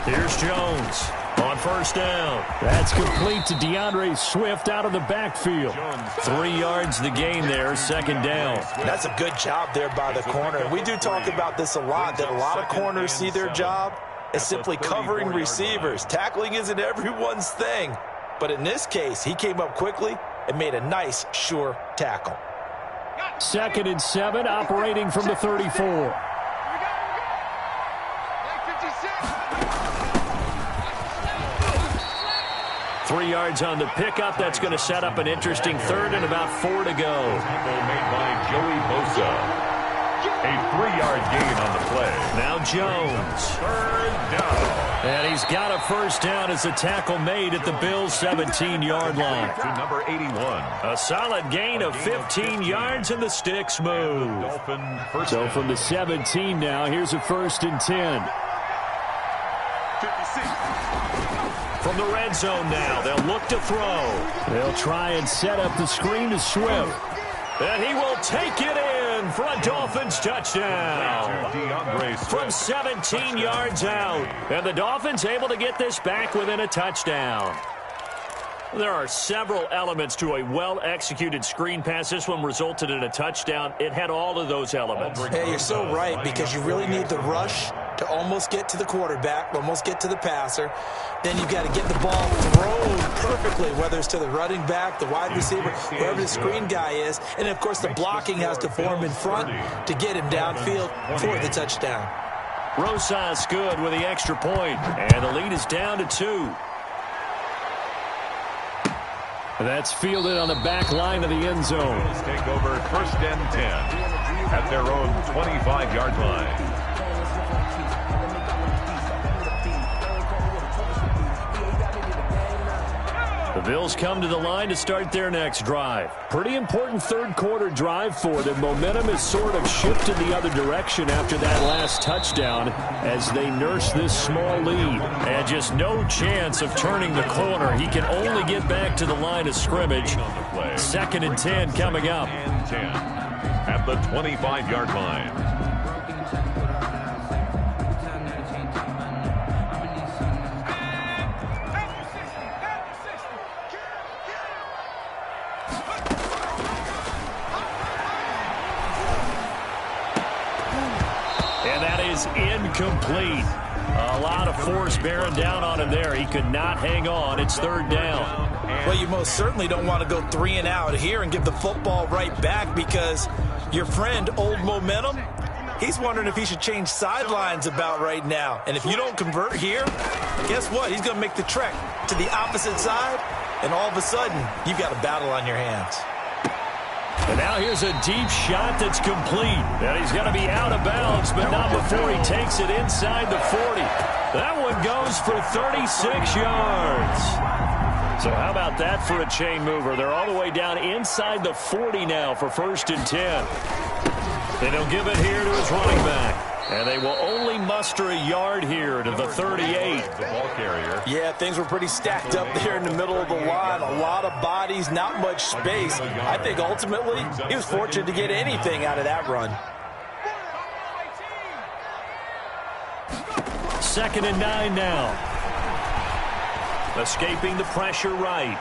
Here's Jones. On on first down. That's complete to DeAndre Swift out of the backfield. 3 yards the gain there, second down. That's a good job there by the corner. We do talk about this a lot, that a lot of corners see their job as simply covering receivers. Tackling isn't everyone's thing. But in this case, he came up quickly and made a nice, sure tackle. 2nd and 7, operating from the 34. 3 yards on the pickup. That's going to set up an interesting third and about 4 to go. Tackle made by Joey Bosa. A 3-yard gain on the play. Now Jones. Third down. And he's got a first down as a tackle made at the Bills' 17-yard line. To number 81. A solid gain of 15 yards, and the sticks move. So from the 17 now, here's a 1st and 10. From the red zone now, they'll look to throw. They'll try and set up the screen to Swift. And he will take it in for a Dolphins touchdown. From 17 yards out. And the Dolphins able to get this back within a touchdown. There are several elements to a well-executed screen pass. This one resulted in a touchdown. It had all of those elements. Hey, you're so right, because you really need the rush to almost get to the quarterback, almost get to the passer. Then you've got to get the ball thrown perfectly, whether it's to the running back, the wide receiver, whoever the screen guy is. And, of course, the blocking has to form in front to get him downfield for the touchdown. Rosas good with the extra point, and the lead is down to 2. That's fielded on the back line of the end zone. Bills take over 1st and 10 at their own 25-yard line. The Bills come to the line to start their next drive. Pretty important third quarter drive for them. Momentum has sort of shifted the other direction after that last touchdown as they nurse this small lead. And just no chance of turning the corner. He can only get back to the line of scrimmage. 2nd and 10 coming up. And 10 at the 25-yard line. Incomplete. A lot of force bearing down on him there. He could not hang on. It's 3rd down. Well, you most certainly don't want to go 3 and out here and give the football right back, because your friend, Old Momentum, he's wondering if he should change sidelines about right now. And if you don't convert here, guess what? He's going to make the trek to the opposite side, and all of a sudden, you've got a battle on your hands. And now here's a deep shot that's complete. And he's going to be out of bounds, but not before he takes it inside the 40. That one goes for 36 yards. So how about that for a chain mover? They're all the way down inside the 40 now for 1st and 10. And he'll give it here to his running back. And they will only muster a yard here to the 38. The ball carrier. Yeah, things were pretty stacked up there in the middle of the line. A lot of bodies, not much space. I think ultimately he was fortunate to get anything out of that run. 2nd and 9 now. Escaping the pressure right.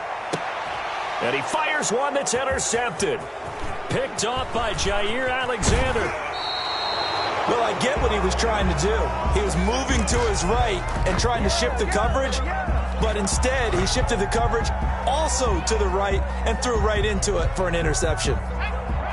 And he fires one that's intercepted. Picked off by Jair Alexander. Well, I get what he was trying to do. He was moving to his right and trying to shift the coverage, but instead he shifted the coverage also to the right and threw right into it for an interception.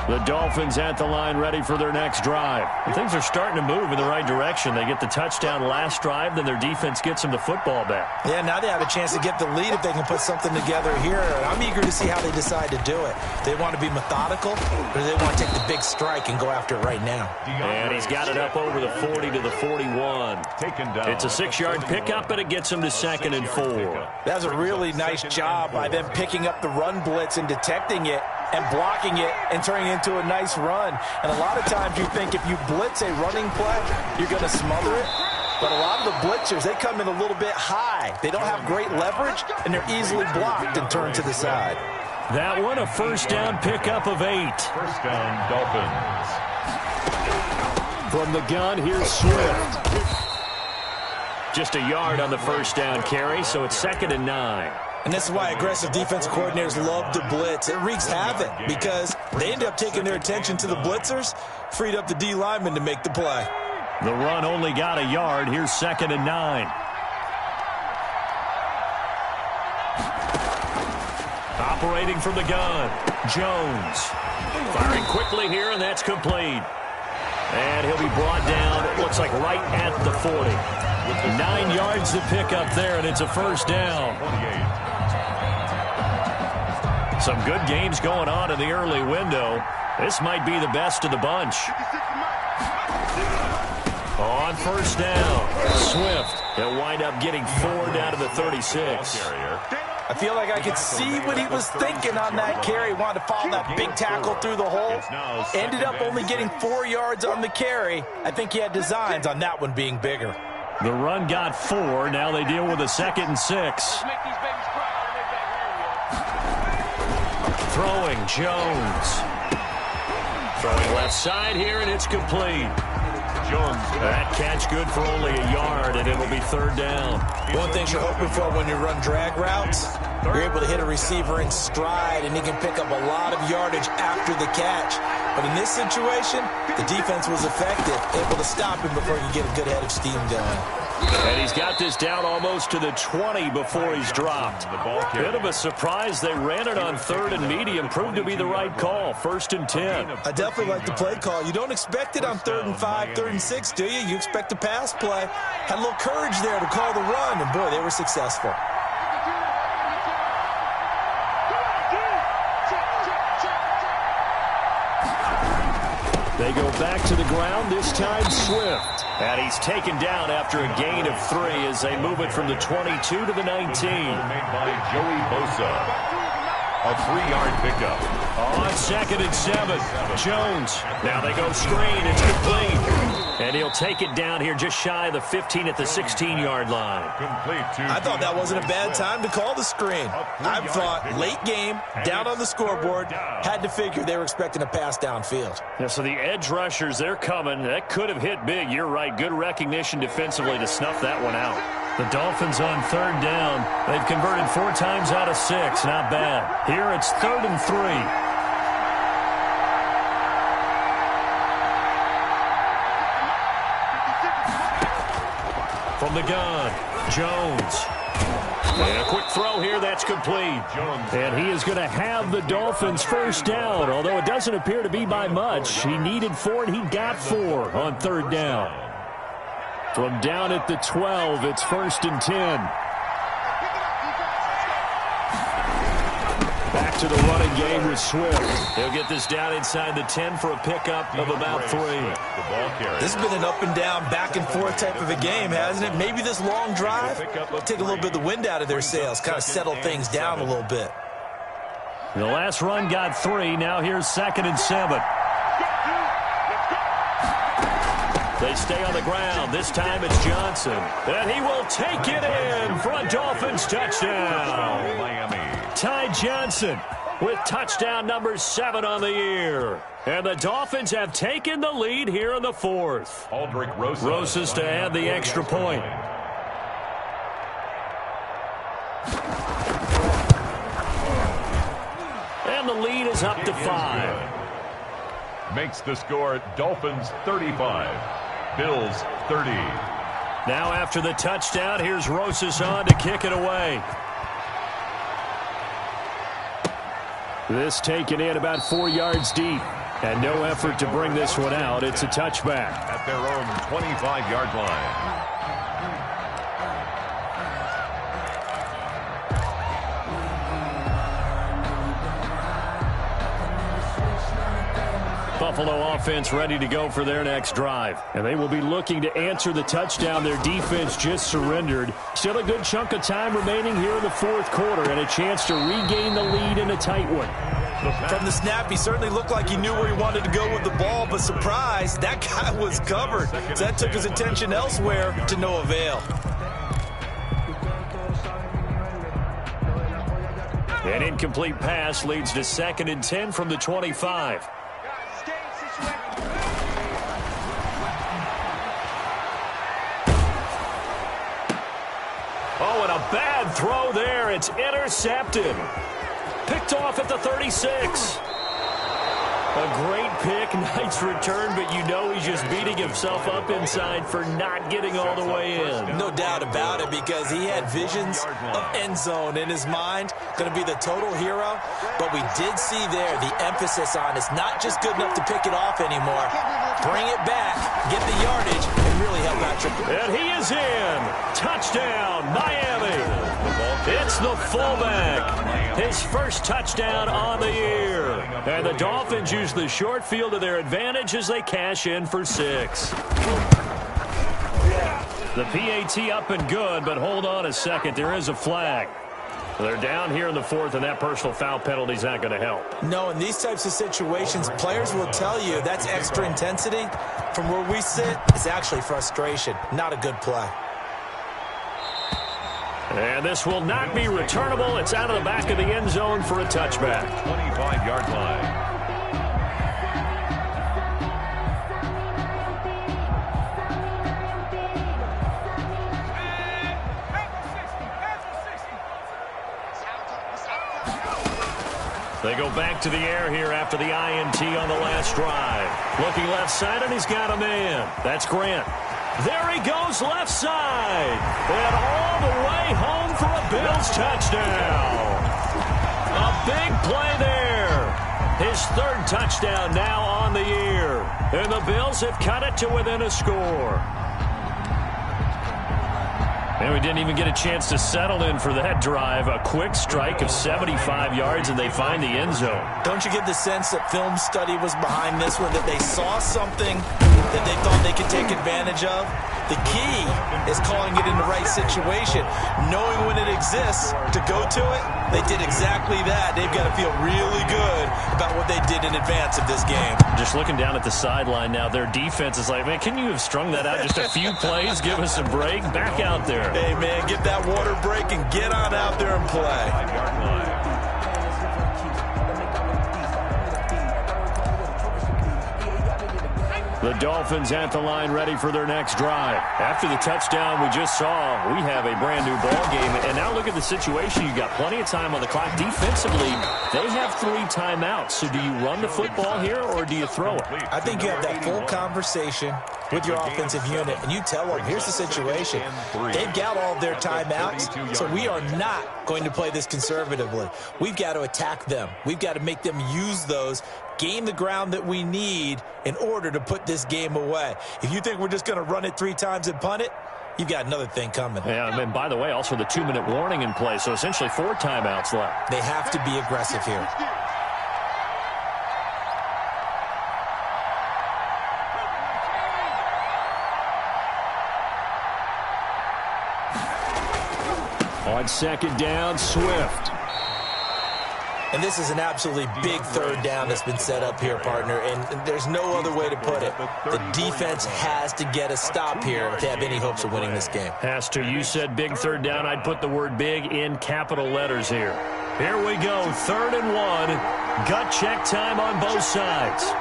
The Dolphins at the line ready for their next drive. Things are starting to move in the right direction. They get the touchdown last drive, then their defense gets them the football back. Yeah, now they have a chance to get the lead if they can put something together here. I'm eager to see how they decide to do it. They want to be methodical, or do they want to take the big strike and go after it right now? And he's got it up over the 40 to the 41. Taken down. It's a 6-yard pickup, and it gets him to 2nd and 4. That's a really nice job by them picking up the run blitz and detecting it and blocking it and turning it into a nice run. And a lot of times you think if you blitz a running play, you're going to smother it. But a lot of the blitzers, they come in a little bit high. They don't have great leverage, and they're easily blocked and turned to the side. That one, a 1st down pickup of 8. 1st down, Dolphins. From the gun, here's Swift. just a yard on the first down carry, so it's 2nd and 9. And this is why aggressive defensive coordinators love to blitz. It wreaks havoc because they end up taking their attention to the blitzers, freed up the D lineman to make the play. The run only got a yard. Here's 2nd and 9. Operating from the gun, Jones. Firing quickly here, and that's complete. And he'll be brought down, it looks like right at the 40. 9 yards to pick up there, and it's a first down. Some good games going on in the early window. This might be the best of the bunch. On first down, Swift. He'll wind up getting 4 down to the 36. I feel like I could see what he was thinking on that carry. Wanted to follow that big tackle through the hole. Ended up only getting 4 yards on the carry. I think he had designs on that one being bigger. The run got 4. Now they deal with a 2nd and 6. Throwing, Jones. Throwing left side here, and it's complete. Jones. That catch good for only a yard, and it'll be 3rd down. One thing you're hoping for when you run drag routes, you're able to hit a receiver in stride, and he can pick up a lot of yardage after the catch. But in this situation, the defense was effective, able to stop him before he could get a good head of steam going. And he's got this down almost to the 20 before he's dropped. Bit of a surprise. They ran it on 3rd and medium. Proved to be the right call. 1st and 10. I definitely like the play call. You don't expect it on 3rd and 5, 3rd and 6, do you? You expect a pass play. Had a little courage there to call the run, and boy, they were successful. They go back to the ground, this time Swift. And he's taken down after a gain of 3 as they move it from the 22 to the 19. Made by Joey Bosa. A 3-yard pickup. On 2nd and 7, Jones. Now they go screen, it's complete. And he'll take it down here just shy of the 15 at the 16-yard line. I thought that wasn't a bad time to call the screen. I thought late game, down on the scoreboard, had to figure they were expecting a pass downfield. Yeah, so the edge rushers, they're coming. That could have hit big. You're right. Good recognition defensively to snuff that one out. The Dolphins on 3rd down. They've converted 4 times out of 6. Not bad. Here it's 3rd and 3. From the gun, Jones. And a quick throw here, that's complete. And he is going to have the Dolphins first down, although it doesn't appear to be by much. He needed 4, and he got 4 on 3rd down. From down at the 12, it's 1st and 10. Back to the running game with Swift. He'll get this down inside the 10 for a pickup of about 3. This has been an up and down, back and forth type of a game, hasn't it? Maybe this long drive take a little bit of the wind out of their sails, kind of settle things down a little bit. The last run got 3. Now here's 2nd and 7. They stay on the ground. This time it's Johnson. And he will take it in for a Dolphins touchdown. Ty Johnson with touchdown number 7 on the year. And the Dolphins have taken the lead here in the 4th. Aldrich Rosas to add the extra point. And the lead is up to 5. Makes the score Dolphins 35. Bills 30. Now after the touchdown, here's Rosas on to kick it away. This taken in about 4 yards deep. And no effort to bring this one out. It's a touchback. At their own 25-yard line. Buffalo offense ready to go for their next drive. And they will be looking to answer the touchdown their defense just surrendered. Still a good chunk of time remaining here in the 4th quarter and a chance to regain the lead in a tight one. From the snap, he certainly looked like he knew where he wanted to go with the ball, but surprise, that guy was covered. So that took his attention elsewhere to no avail. An incomplete pass leads to 2nd and 10 from the 25. Oh, and a bad throw there. It's intercepted. Picked off at the 36. A great pick, nice return, but you know he's just beating himself up inside for not getting all the way in. No doubt about it, because he had visions of end zone in his mind. Going to be the total hero. But we did see there the emphasis on it's not just good enough to pick it off anymore. Bring it back, get the yardage, and really help out your... And he is in. Touchdown, Miami. It's the fullback. His first touchdown on the year. And the Dolphins use the short field to their advantage as they cash in for 6. The PAT up and good, but hold on a second. There is a flag. They're down here in the 4th, and that personal foul penalty is not going to help. No, in these types of situations, players will tell you that's extra intensity. From where we sit, it's actually frustration. Not a good play. And this will not be returnable. It's out of the back of the end zone for a touchback. 25-yard line. They go back to the air here after the INT on the last drive. Looking left side, and he's got a man. That's Grant. There he goes left side. And all the way home for a Bills touchdown. A big play there. His 3rd touchdown now on the year. And the Bills have cut it to within a score. And we didn't even get a chance to settle in for that drive. A quick strike of 75 yards, and they find the end zone. Don't you get the sense that film study was behind this one, that they saw something that they thought they could take advantage of? The key is calling it in the right situation, knowing when it exists to go to it. They did exactly that. They've got to feel really good about what they did in advance of this game. Just looking down at the sideline now, their defense is like, man, can you have strung that out just a few plays? Give us a break. Back out there. Hey, man, get that water break and get on out there and play. The Dolphins at the line ready for their next drive. After the touchdown we just saw, we have a brand new ball game. And now look at the situation. You've got plenty of time on the clock. Defensively, they have 3 timeouts. So do you run the football here or do you throw it? I think you have that full conversation with your offensive unit, and you tell them, here's the situation. They've got all of their timeouts, so we are not going to play this conservatively. We've got to attack them. We've got to make them use those, gain the ground that we need in order to put this game away. If you think we're just going to run it 3 times and punt it, you've got another thing coming. Yeah, and by the way, also the 2-minute warning in play, so essentially 4 timeouts left. They have to be aggressive here. On 2nd down, Swift. And this is an absolutely big 3rd down that's been set up here, partner, and there's no other way to put it. The defense has to get a stop here if they have any hopes of winning this game. Has to. You said big 3rd down. I'd put the word big in capital letters here. Here we go, 3rd and 1. Gut check time on both sides.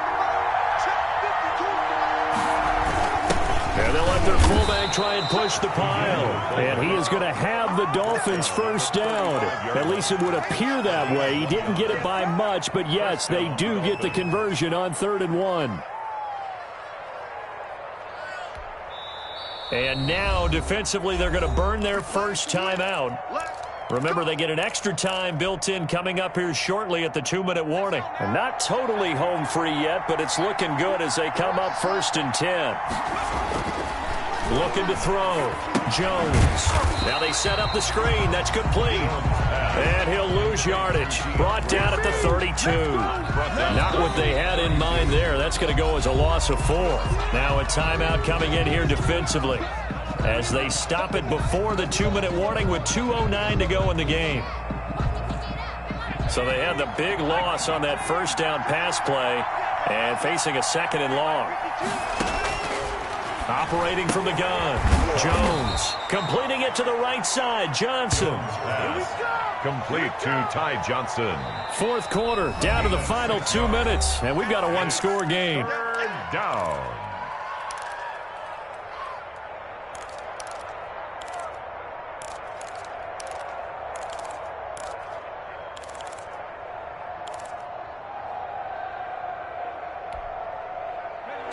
And they'll let their fullback try and push the pile. And he is going to have the Dolphins' first down. At least it would appear that way. He didn't get it by much, but yes, they do get the conversion on 3rd and 1. And now, defensively, they're going to burn their first timeout. Remember, they get an extra time built in coming up here shortly at the 2-minute warning. And not totally home free yet, but it's looking good as they come up 1st and 10. Looking to throw. Jones. Now they set up the screen. That's complete. And he'll lose yardage. Brought down at the 32. Not what they had in mind there. That's going to go as a loss of 4. Now a timeout coming in here defensively, as they stop it before the 2-minute warning with 2:09 to go in the game. So they had the big loss on that 1st down pass play and facing a 2nd and long. Operating from the gun, Jones completing it to the right side. Johnson. Complete to Ty Johnson. 4th quarter, down to the final 2 minutes, and we've got a 1-score game. 3rd down.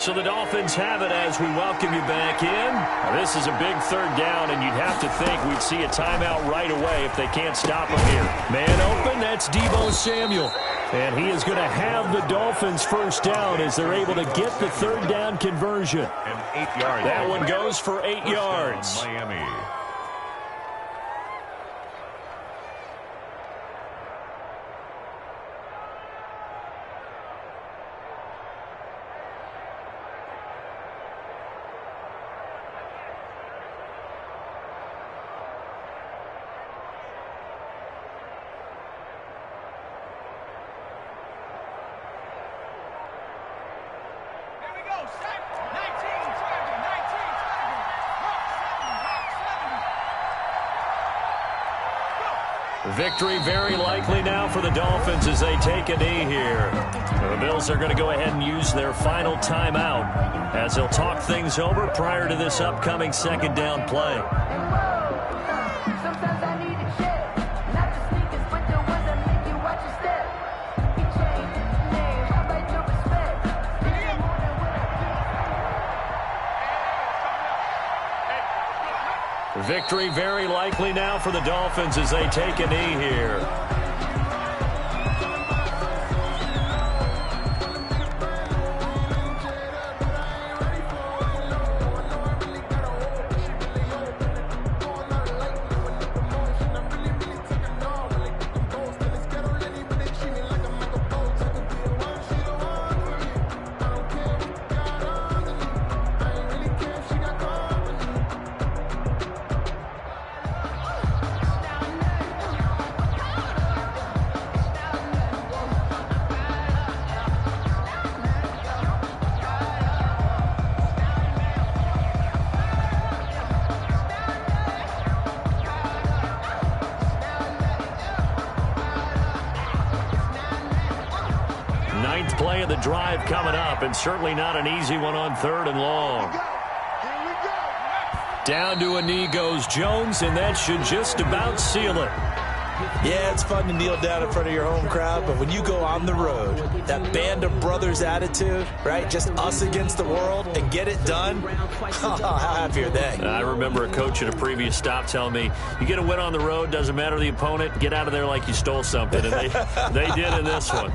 So the Dolphins have it as we welcome you back in. Now, this is a big third down, and you'd have to think we'd see a timeout right away if they can't stop him here. Man open, that's Deebo Samuel. And he is going to have the Dolphins first down as they're able to get the third down conversion. And 8 yards. That one goes for 8 yards. Miami. Victory very likely now for the Dolphins as they take a knee here. The Bills are going to go ahead and use their final timeout as they'll talk things over prior to this upcoming second down play. Victory very likely now for the Dolphins as they take a knee here. Ninth play of the drive coming up, and certainly not an easy one on third and long. Down to a knee goes Jones, and that should just about seal it. Yeah, it's fun to kneel down in front of your home crowd, but when you go on the road, that band of brothers attitude, right, just us against the world, and get it done, how happy are they? I remember a coach at a previous stop telling me, you get a win on the road, doesn't matter the opponent, get out of there like you stole something, and they did in this one.